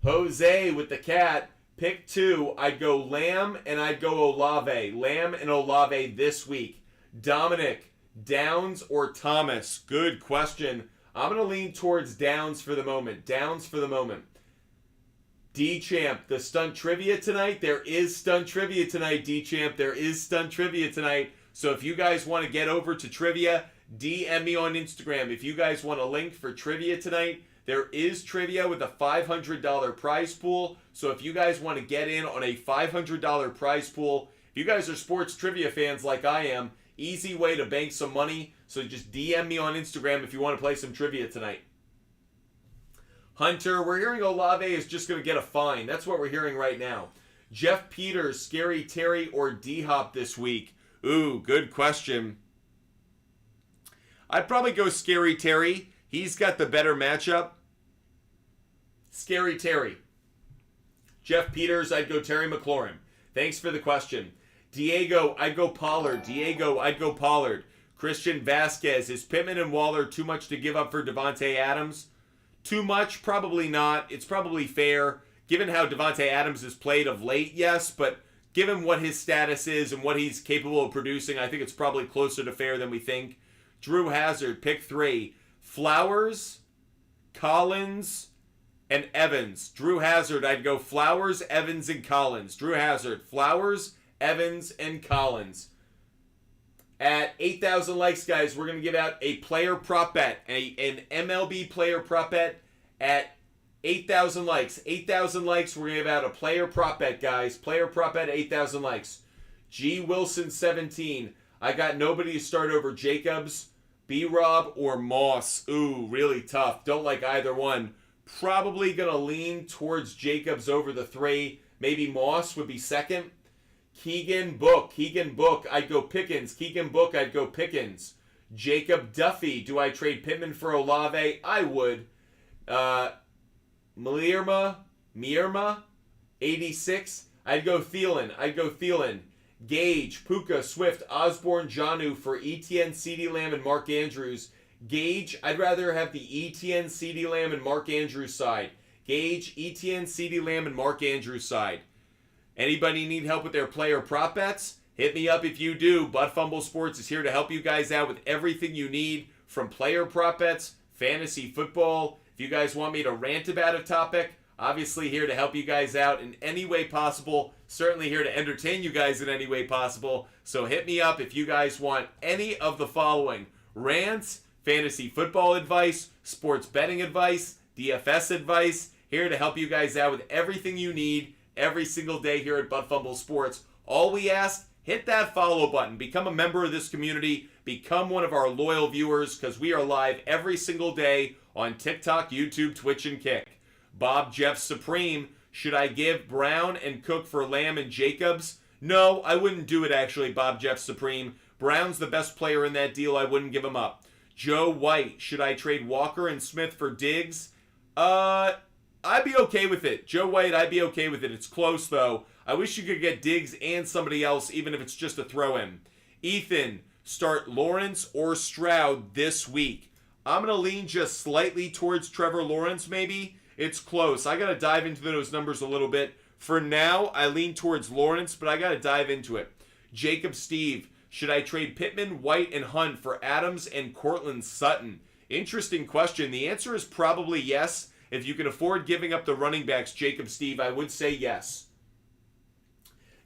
Jose with the cat, pick 2. I'd go Lamb and I'd go Olave. Lamb and Olave this week. Dominic, Downs or Thomas? Good question. I'm going to lean towards Downs for the moment. D-Champ, the stunt trivia tonight. There is stunt trivia tonight, D-Champ. So if you guys want to get over to trivia, DM me on Instagram. If you guys want a link for trivia tonight, there is trivia with a $500 prize pool. So if you guys want to get in on a $500 prize pool, if you guys are sports trivia fans like I am, easy way to bank some money. So just DM me on Instagram if you want to play some trivia tonight. Hunter, we're hearing Olave is just going to get a fine. That's what we're hearing right now. Jeff Peters, Scary Terry, or D-Hop this week? Ooh, good question. I'd probably go Scary Terry. He's got the better matchup. Scary Terry. Jeff Peters, I'd go Terry McLaurin. Thanks for the question. Diego, I'd go Pollard. Christian Vasquez, is Pittman and Waller too much to give up for Devontae Adams? Too much? Probably not. It's probably fair. Given how Devontae Adams has played of late, yes, but given what his status is and what he's capable of producing, I think it's probably closer to fair than we think. Drew Hazard, pick 3. Flowers, Collins, and Evans. Drew Hazard, I'd go Flowers, Evans, and Collins. Drew Hazard, Flowers, Evans, and Collins. At 8,000 likes, guys, we're going to give out a player prop bet, an MLB player prop bet at 8,000 likes. 8,000 likes, we're going to give out a player prop bet, guys. Player prop bet at 8,000 likes. G. Wilson, 17. I got nobody to start over Jacobs, B-Rob, or Moss. Ooh, really tough. Don't like either one. Probably going to lean towards Jacobs over the 3. Maybe Moss would be second. Keegan Book, I'd go Pickens. Jacob Duffy, do I trade Pittman for Olave? I would. Mierma, 86, I'd go Thielen. Gage, Puka, Swift, Osborne, Jonnu for Etienne, CeeDee Lamb, and Mark Andrews. Gage, I'd rather have the Etienne, CeeDee Lamb, and Mark Andrews side. Anybody need help with their player prop bets? Hit me up if you do. Butt Fumble Sports is here to help you guys out with everything you need, from player prop bets, fantasy football. If you guys want me to rant about a topic, obviously here to help you guys out in any way possible. Certainly here to entertain you guys in any way possible. So hit me up if you guys want any of the following: rants, fantasy football advice, sports betting advice, DFS advice. Here to help you guys out with everything you need every single day here at Butt Fumble Sports. All we ask, hit that follow button. Become a member of this community. Become one of our loyal viewers, because we are live every single day on TikTok, YouTube, Twitch, and Kick. Bob Jeff Supreme, should I give Brown and Cook for Lamb and Jacobs? No, I wouldn't do it actually, Bob Jeff Supreme. Brown's the best player in that deal. I wouldn't give him up. Joe White, should I trade Walker and Smith for Diggs? I'd be okay with it. Joe White, I'd be okay with it. It's close, though. I wish you could get Diggs and somebody else, even if it's just a throw-in. Ethan, start Lawrence or Stroud this week. I'm going to lean just slightly towards Trevor Lawrence, maybe. It's close. I got to dive into those numbers a little bit. For now, I lean towards Lawrence, but I got to dive into it. Jacob Steve, should I trade Pittman, White, and Hunt for Adams and Cortland Sutton? Interesting question. The answer is probably yes. If you can afford giving up the running backs, Jacob Steve, I would say yes.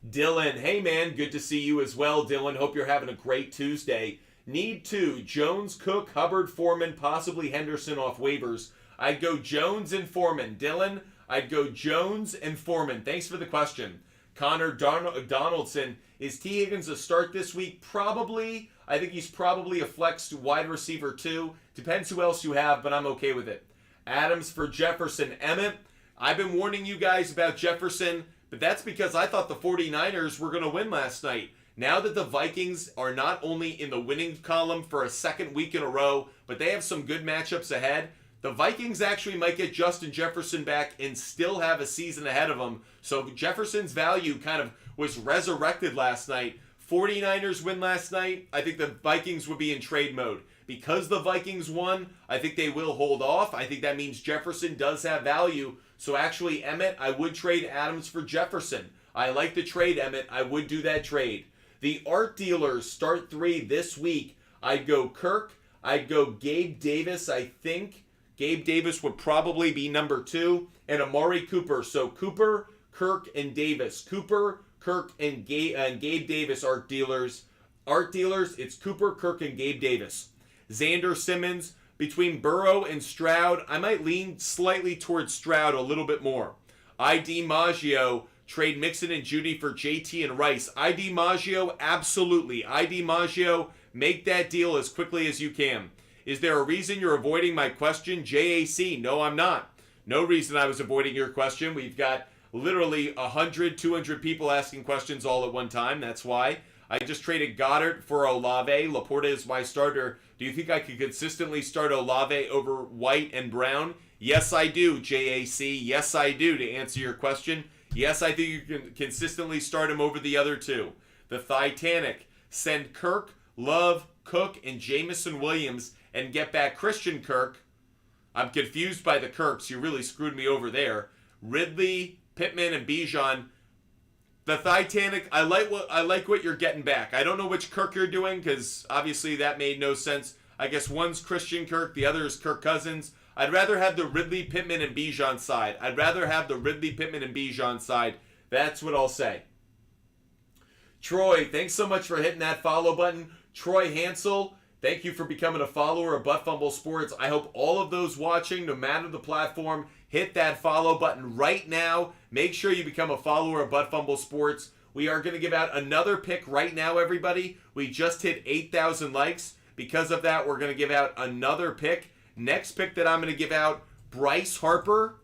Dylan, hey man, good to see you as well, Dylan. Hope you're having a great Tuesday. Need 2, Jones, Cook, Hubbard, Foreman, possibly Henderson off waivers. I'd go Jones and Foreman. Dylan, I'd go Jones and Foreman. Thanks for the question. Connor Donaldson, is T. Higgins a start this week? Probably. I think he's probably a flex wide receiver too. Depends who else you have, but I'm okay with it. Adams for Jefferson. Emmett, I've been warning you guys about Jefferson, but that's because I thought the 49ers were going to win last night. Now that the Vikings are not only in the winning column for a second week in a row, but they have some good matchups ahead, the Vikings actually might get Justin Jefferson back and still have a season ahead of them. So Jefferson's value kind of was resurrected last night. 49ers win last night. I think the Vikings would be in trade mode. Because the Vikings won, I think they will hold off. I think that means Jefferson does have value. So actually, Emmett, I would trade Adams for Jefferson. I like the trade, Emmett. I would do that trade. The art dealers start 3 this week. I'd go Kirk. I'd go Gabe Davis, I think. Gabe Davis would probably be number 2. And Amari Cooper. So Cooper, Kirk, and Davis. Cooper, Kirk, and Gabe Davis art dealers. Art dealers, it's Cooper, Kirk, and Gabe Davis. Xander Simmons, between Burrow and Stroud, I might lean slightly towards Stroud a little bit more. ID Maggio, trade Mixon and Judy for JT and Rice. ID Maggio, absolutely. ID Maggio, make that deal as quickly as you can. Is there a reason you're avoiding my question? JAC, no, I'm not. No reason I was avoiding your question. We've got literally 100, 200 people asking questions all at one time. That's why. I just traded Goddard for Olave. Laporta is my starter. Do you think I could consistently start Olave over White and Brown? Yes, I do, JAC. Yes, I do, to answer your question. Yes, I think you can consistently start him over the other two. The Titanic. Send Kirk, Love, Cook, and Jamison Williams and get back Christian Kirk. I'm confused by the Kirks. You really screwed me over there. Ridley, Pittman, and Bijan. The Titanic, I like what you're getting back. I don't know which Kirk you're doing because obviously that made no sense. I guess one's Christian Kirk, the other is Kirk Cousins. I'd rather have the Ridley, Pittman, and Bijan side. That's what I'll say. Troy, thanks so much for hitting that follow button. Troy Hansel, thank you for becoming a follower of Butt Fumble Sports. I hope all of those watching, no matter the platform, hit that follow button right now. Make sure you become a follower of Butt Fumble Sports. We are going to give out another pick right now, everybody. We just hit 8,000 likes. Because of that, we're going to give out another pick. Next pick that I'm going to give out, Bryce Harper,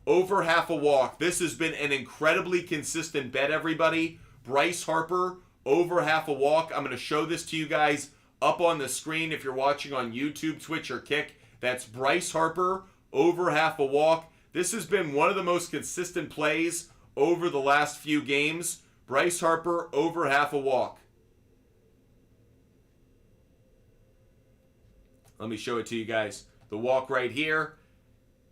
over half a walk. This has been an incredibly consistent bet, everybody. Bryce Harper, over half a walk. I'm going to show this to you guys up on the screen if you're watching on YouTube, Twitch, or Kick. That's Bryce Harper, over half a walk. This has been one of the most consistent plays over the last few games. Bryce Harper, over half a walk. Let me show it to you guys. The walk right here.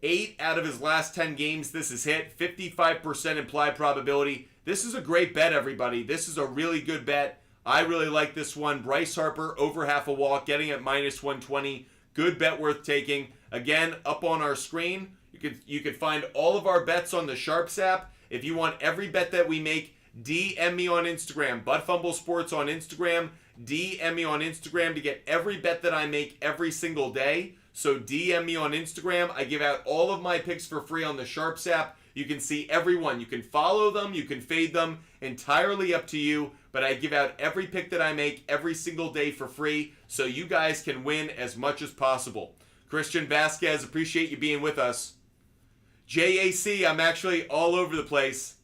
8 out of his last 10 games, this is hit. 55% implied probability. This is a great bet, everybody. This is a really good bet. I really like this one. Bryce Harper, over half a walk, getting at minus 120. Good bet worth taking. Again, up on our screen, you could find all of our bets on the SHARPZ app. If you want every bet that we make, DM me on Instagram. Butt Fumble Sports on Instagram. DM me on Instagram to get every bet that I make every single day. So DM me on Instagram. I give out all of my picks for free on the SHARPZ app. You can see everyone. You can follow them. You can fade them. Entirely up to you. But I give out every pick that I make every single day for free so you guys can win as much as possible. Christian Vasquez, appreciate you being with us. JAC, I'm actually all over the place.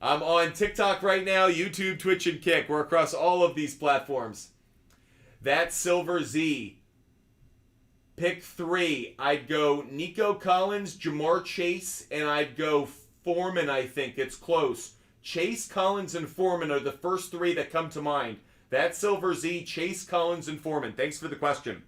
I'm on TikTok right now, YouTube, Twitch, and Kick. We're across all of these platforms. That's Silver Z. Pick 3. I'd go Nico Collins, Jamar Chase, and I'd go Foreman, I think. It's close. Chase, Collins, and Foreman are the first 3 that come to mind. That's Silver Z, Chase, Collins, and Foreman. Thanks for the question.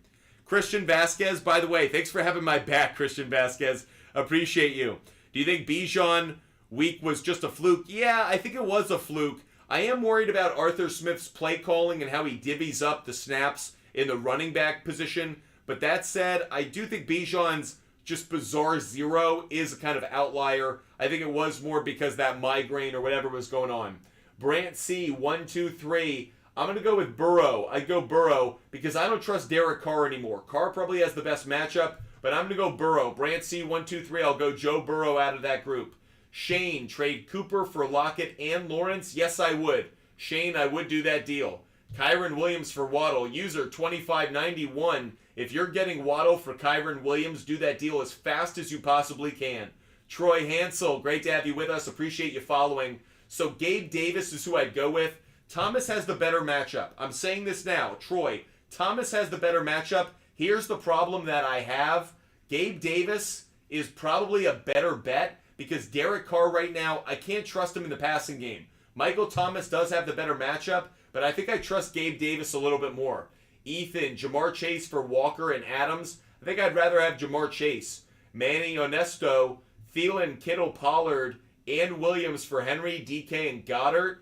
Christian Vasquez, by the way, thanks for having my back, Christian Vasquez. Appreciate you. Do you think Bijan week was just a fluke? Yeah, I think it was a fluke. I am worried about Arthur Smith's play calling and how he divvies up the snaps in the running back position. But that said, I do think Bijan's just bizarre 0 is a kind of outlier. I think it was more because that migraine or whatever was going on. Brant C, 1, 2, 3. I'm going to go with Burrow. I'd go Burrow because I don't trust Derek Carr anymore. Carr probably has the best matchup, but I'm going to go Burrow. Brant C123, I'll go Joe Burrow out of that group. Shane, trade Cooper for Lockett and Lawrence? Yes, I would. Shane, I would do that deal. Kyron Williams for Waddle. User 2591. If you're getting Waddle for Kyron Williams, do that deal as fast as you possibly can. Troy Hansel, great to have you with us. Appreciate you following. So Gabe Davis is who I'd go with. Thomas has the better matchup. I'm saying this now. Troy, Thomas has the better matchup. Here's the problem that I have. Gabe Davis is probably a better bet because Derek Carr right now, I can't trust him in the passing game. Michael Thomas does have the better matchup, but I think I trust Gabe Davis a little bit more. Ethan, Jamar Chase for Walker and Adams. I think I'd rather have Jamar Chase. Manny Onesto, Thielen, Kittle, Pollard, and Williams for Henry, DK, and Goddard.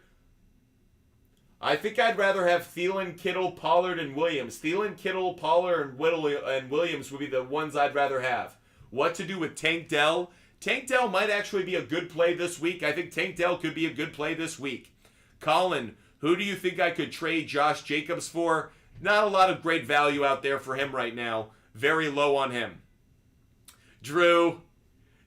I think I'd rather have Thielen, Kittle, Pollard, and Williams. Thielen, Kittle, Pollard, and Williams would be the ones I'd rather have. What to do with Tank Dell? Tank Dell might actually be a good play this week. I think Tank Dell could be a good play this week. Colin, who do you think I could trade Josh Jacobs for? Not a lot of great value out there for him right now. Very low on him. Drew,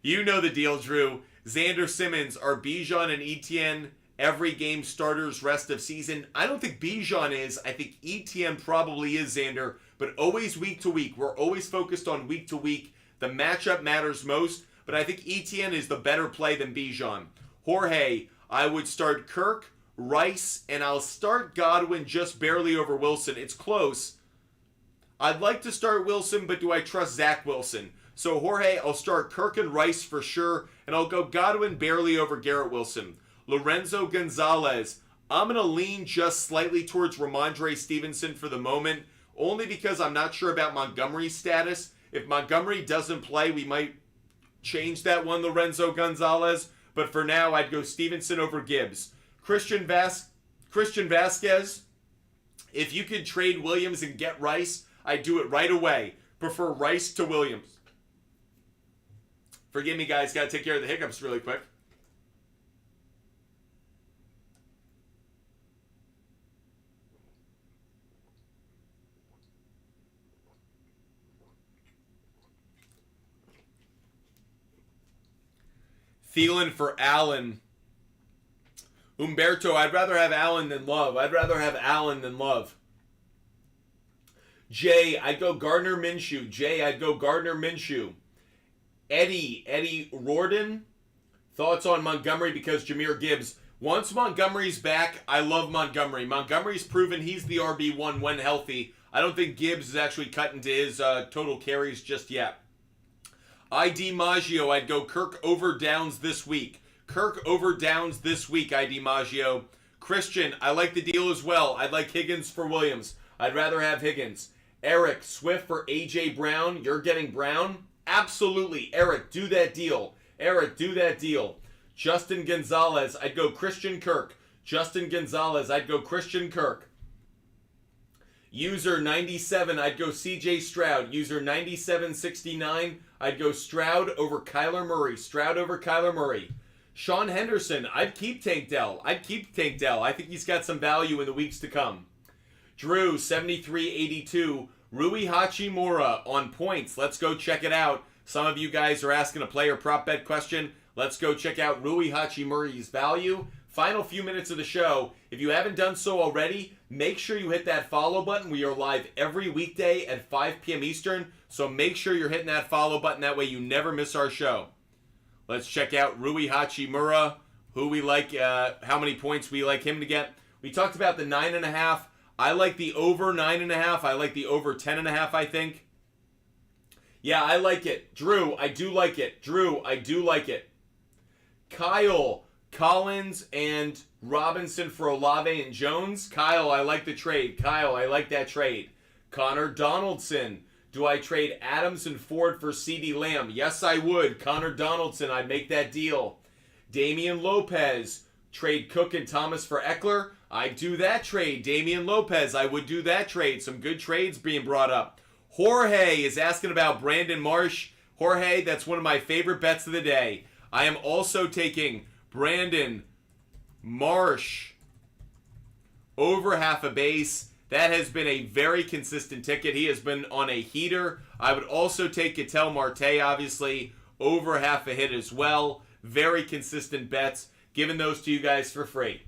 you know the deal, Drew. Xander Simmons, are Bijan and Etienne every game starters rest of season? I don't think Bijan is. I think Etienne probably is, Xander. But always week to week. We're always focused on week to week. The matchup matters most. But I think Etienne is the better play than Bijan. Jorge, I would start Kirk, Rice, and I'll start Godwin just barely over Wilson. It's close. I'd like to start Wilson, but do I trust Zach Wilson? So Jorge, I'll start Kirk and Rice for sure, and I'll go Godwin barely over Garrett Wilson. Lorenzo Gonzalez, I'm going to lean just slightly towards Ramondre Stevenson for the moment, only because I'm not sure about Montgomery's status. If Montgomery doesn't play, we might change that one, Lorenzo Gonzalez, but for now, I'd go Stevenson over Gibbs. Christian Vasquez, if you could trade Williams and get Rice, I'd do it right away. Prefer Rice to Williams. Forgive me, guys. Got to take care of the hiccups really quick. Thielen for Allen. Umberto, I'd rather have Allen than Love. I'd rather have Allen than Love. Jay, I'd go Gardner Minshew. Jay, I'd go Gardner Minshew. Eddie Rorden, thoughts on Montgomery because Jahmyr Gibbs. Once Montgomery's back, I love Montgomery. Montgomery's proven he's the RB1 when healthy. I don't think Gibbs is actually cut into his total carries just yet. ID Maggio, I'd go Kirk over Downs this week. Kirk over Downs this week, ID Maggio. Christian, I like the deal as well. I'd like Higgins for Williams. I'd rather have Higgins. Eric, Swift for A.J. Brown. You're getting Brown? Absolutely. Eric, do that deal. Eric, do that deal. Justin Gonzalez, I'd go Christian Kirk. Justin Gonzalez, I'd go Christian Kirk. User 97, I'd go C.J. Stroud. User 9769, I'd go Stroud over Kyler Murray. Stroud over Kyler Murray. Sean Henderson, I'd keep Tank Dell. I think he's got some value in the weeks to come. Drew 7382, Rui Hachimura on points. Let's go check it out. Some of you guys are asking a player prop bet question. Let's go check out Rui Hachimura's value. Final few minutes of the show. If you haven't done so already, make sure you hit that follow button. We are live every weekday at 5 p.m. Eastern, so make sure you're hitting that follow button. That way you never miss our show. Let's check out Rui Hachimura, who we like, how many points we like him to get. We talked about the 9.5. I like the over 9.5. I like the over 10.5, I think. Yeah, I like it. Drew, I do like it. Drew, I do like it. Kyle, Collins and Robinson for Olave and Jones. Kyle, I like the trade. Kyle, I like that trade. Connor Donaldson. Do I trade Adams and Ford for CeeDee Lamb? Yes, I would. Connor Donaldson, I'd make that deal. Damian Lopez. Trade Cook and Thomas for Eckler. I'd do that trade. Damian Lopez, I would do that trade. Some good trades being brought up. Jorge is asking about Brandon Marsh. Jorge, that's one of my favorite bets of the day. I am also taking Brandon Marsh over half a base. That has been a very consistent ticket. He has been on a heater. I would also take Ketel Marte, obviously, over half a hit as well. Very consistent bets. Giving those to you guys for free.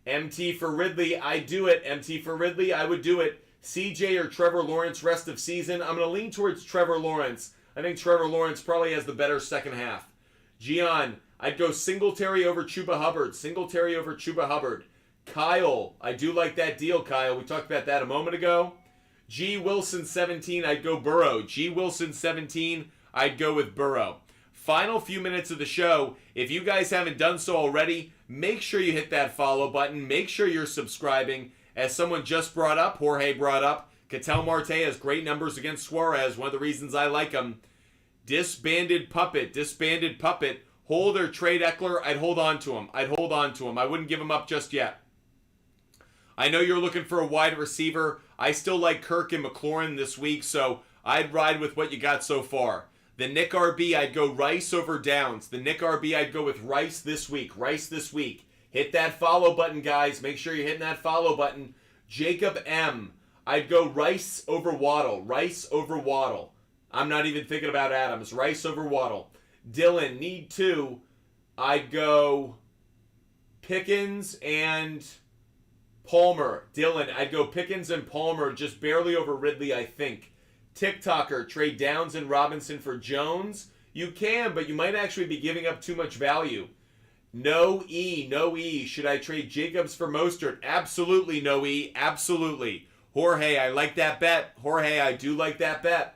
MT for Ridley, I do it. MT for Ridley, I would do it. CJ or Trevor Lawrence rest of season. I'm going to lean towards Trevor Lawrence. I think Trevor Lawrence probably has the better second half. Gian, I'd go Singletary over Chuba Hubbard. Singletary over Chuba Hubbard. Kyle, I do like that deal, Kyle. We talked about that a moment ago. G. Wilson 17, I'd go Burrow. G. Wilson 17, I'd go with Burrow. Final few minutes of the show. If you guys haven't done so already, make sure you hit that follow button. Make sure you're subscribing. As someone just brought up, Jorge brought up, Ketel Marte has great numbers against Suarez. One of the reasons I like him. Disbanded Puppet. Hold or trade Eckler. I'd hold on to him. I wouldn't give him up just yet. I know you're looking for a wide receiver. I still like Kirk and McLaurin this week, so I'd ride with what you got so far. The Nick RB, I'd go Rice over Downs. The Nick RB, I'd go with Rice this week. Hit that follow button, guys. Make sure you're hitting that follow button. Jacob M, I'd go Rice over Waddle. I'm not even thinking about Adams. Rice over Waddle. Dylan, need two. I'd go Pickens and Palmer. Dylan, I'd go Pickens and Palmer, just barely over Ridley, I think. TikToker, trade Downs and Robinson for Jones. You can, but you might actually be giving up too much value. No E. Should I trade Jacobs for Mostert? Absolutely no E. Absolutely. Jorge, I like that bet. I do like that bet.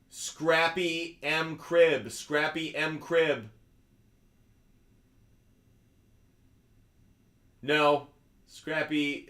Scrappy M. Crib. No. Scrappy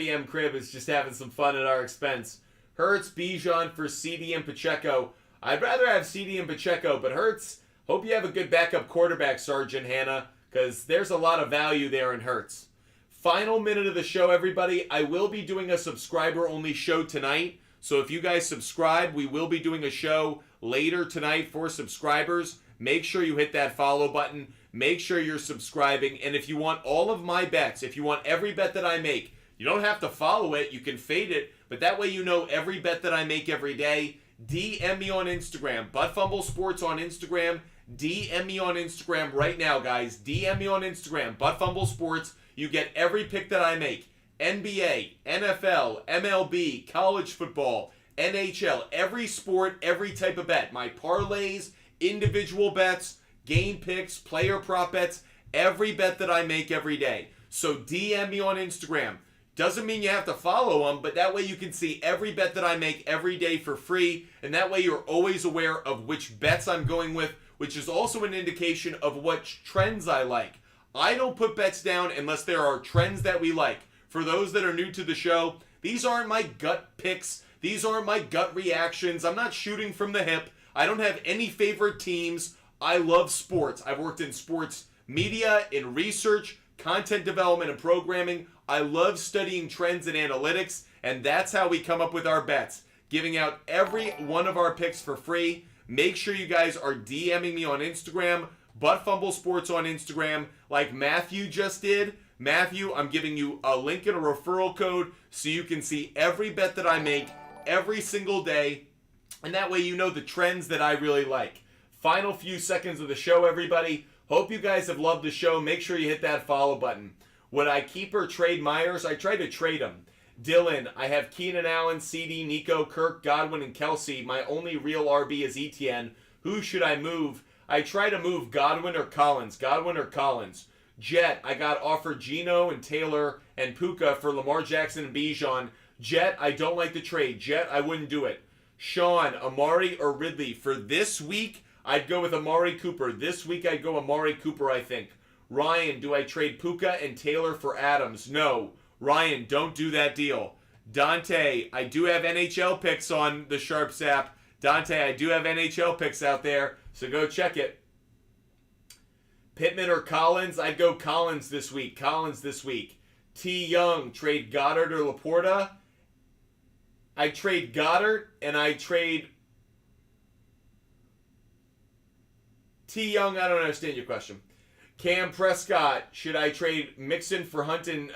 M. Crib is just having some fun at our expense. Hurts, Bijan for CD and Pacheco. I'd rather have CD and Pacheco, but Hurts, hope you have a good backup quarterback, Sergeant Hannah, because there's a lot of value there in Hurts. Final minute of the show, everybody. I will be doing a subscriber-only show tonight. So if you guys subscribe, we will be doing a show later tonight for subscribers. Make sure you hit that follow button. Make sure you're subscribing. And if you want all of my bets, if you want every bet that I make, you don't have to follow it. You can fade it. But that way you know every bet that I make every day. DM me on Instagram. Buttfumble Sports on Instagram. DM me on Instagram right now, guys. DM me on Instagram. Buttfumble Sports. You get every pick that I make. NBA, NFL, MLB, college football, NHL, every sport, every type of bet. My parlays, individual bets, game picks, player prop bets, every bet that I make every day. So DM me on Instagram. Doesn't mean you have to follow them, but that way you can see every bet that I make every day for free, and that way you're always aware of which bets I'm going with, which is also an indication of what trends I like. I don't put bets down unless there are trends that we like. For those that are new to the show, these aren't my gut picks. These aren't my gut reactions. I'm not shooting from the hip. I don't have any favorite teams. I love sports. I've worked in sports media, in research, content development, and programming. I love studying trends and analytics, and that's how we come up with our bets. Giving out every one of our picks for free. Make sure you guys are DMing me on Instagram, Buttfumble Sports on Instagram, like Matthew just did. Matthew, I'm giving you a link and a referral code so you can see every bet that I make every single day, and that way you know the trends that I really like. Final few seconds of the show, everybody. Hope you guys have loved the show. Make sure you hit that follow button. Would I keep or trade Myers? I try to trade him. Dylan, I have Keenan Allen, CD, Nico, Kirk, Godwin, and Kelsey. My only real RB is ETN. Who should I move? I try to move Godwin or Collins. Jet, I got offered Geno and Taylor and Puka for Lamar Jackson and Bijan. Jet, I don't like the trade. Jet, I wouldn't do it. Sean, Amari or Ridley? For this week, I'd go with Amari Cooper. This week, I'd go Amari Cooper, I think. Ryan, do I trade Puka and Taylor for Adams? No. Ryan, don't do that deal. Dante, I do have NHL picks on the SHARPZ app. Dante, I do have NHL picks out there, so go check it. Pittman or Collins? I'd go Collins this week. T. Young, trade Goddard or Laporta? I trade Goddard and I trade T. Young. I don't understand your question. Cam Prescott, should I trade Mixon for Hunt and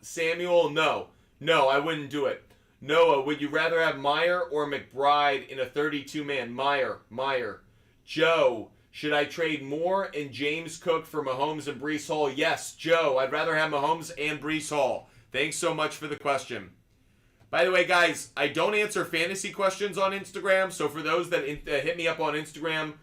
Samuel? No. No, I wouldn't do it. Noah, would you rather have Meyer or McBride in a 32-man? Meyer. Joe, should I trade Moore and James Cook for Mahomes and Breece Hall? Yes, Joe, I'd rather have Mahomes and Breece Hall. Thanks so much for the question. By the way, guys, I don't answer fantasy questions on Instagram, so for those that hit me up on Instagram,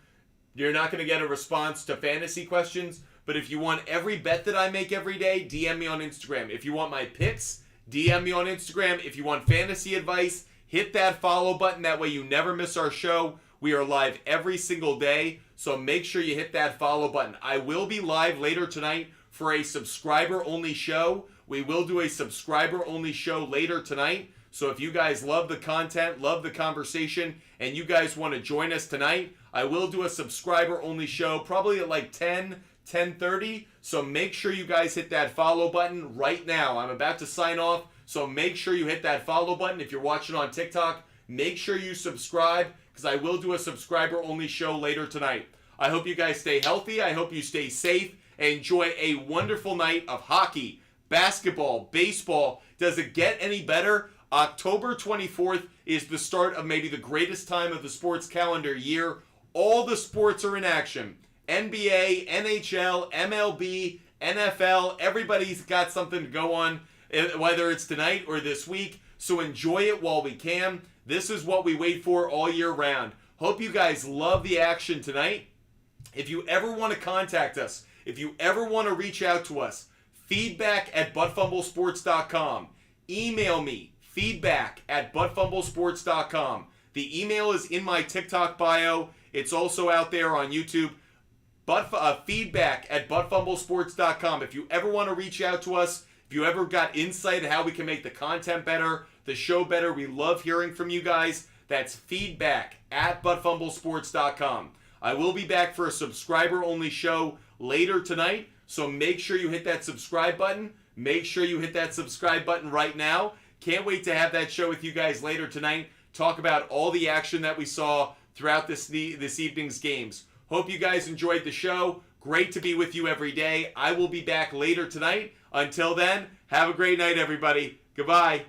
you're not going to get a response to fantasy questions. But if you want every bet that I make every day, DM me on Instagram. If you want my picks, DM me on Instagram. If you want fantasy advice, hit that follow button. That way you never miss our show. We are live every single day, so make sure you hit that follow button. I will be live later tonight for a subscriber-only show. We will do a subscriber-only show later tonight. So if you guys love the content, love the conversation, and you guys want to join us tonight, I will do a subscriber-only show probably at like 10:30. So make sure you guys hit that follow button right now. I'm about to sign off, so make sure you hit that follow button. If you're watching on TikTok, make sure you subscribe because I will do a subscriber-only show later tonight. I hope you guys stay healthy. I hope you stay safe and enjoy a wonderful night of hockey, basketball, baseball. Does it get any better? October 24th is the start of maybe the greatest time of the sports calendar year. All the sports are in action. NBA, NHL, MLB, NFL, everybody's got something to go on, whether it's tonight or this week. So enjoy it while we can. This is what we wait for all year round. Hope you guys love the action tonight. If you ever want to contact us, if you ever want to reach out to us, feedback@buttfumblesports.com. Email me, feedback@buttfumblesports.com. The email is in my TikTok bio. It's also out there on YouTube. Feedback@buttfumblesports.com. If you ever want to reach out to us, if you ever got insight on how we can make the content better, the show better, we love hearing from you guys. That's feedback@buttfumblesports.com. I will be back for a subscriber-only show later tonight, so make sure you hit that subscribe button. Make sure you hit that subscribe button right now. Can't wait to have that show with you guys later tonight. Talk about all the action that we saw throughout this evening's games. Hope you guys enjoyed the show. Great to be with you every day. I will be back later tonight. Until then, have a great night, everybody. Goodbye.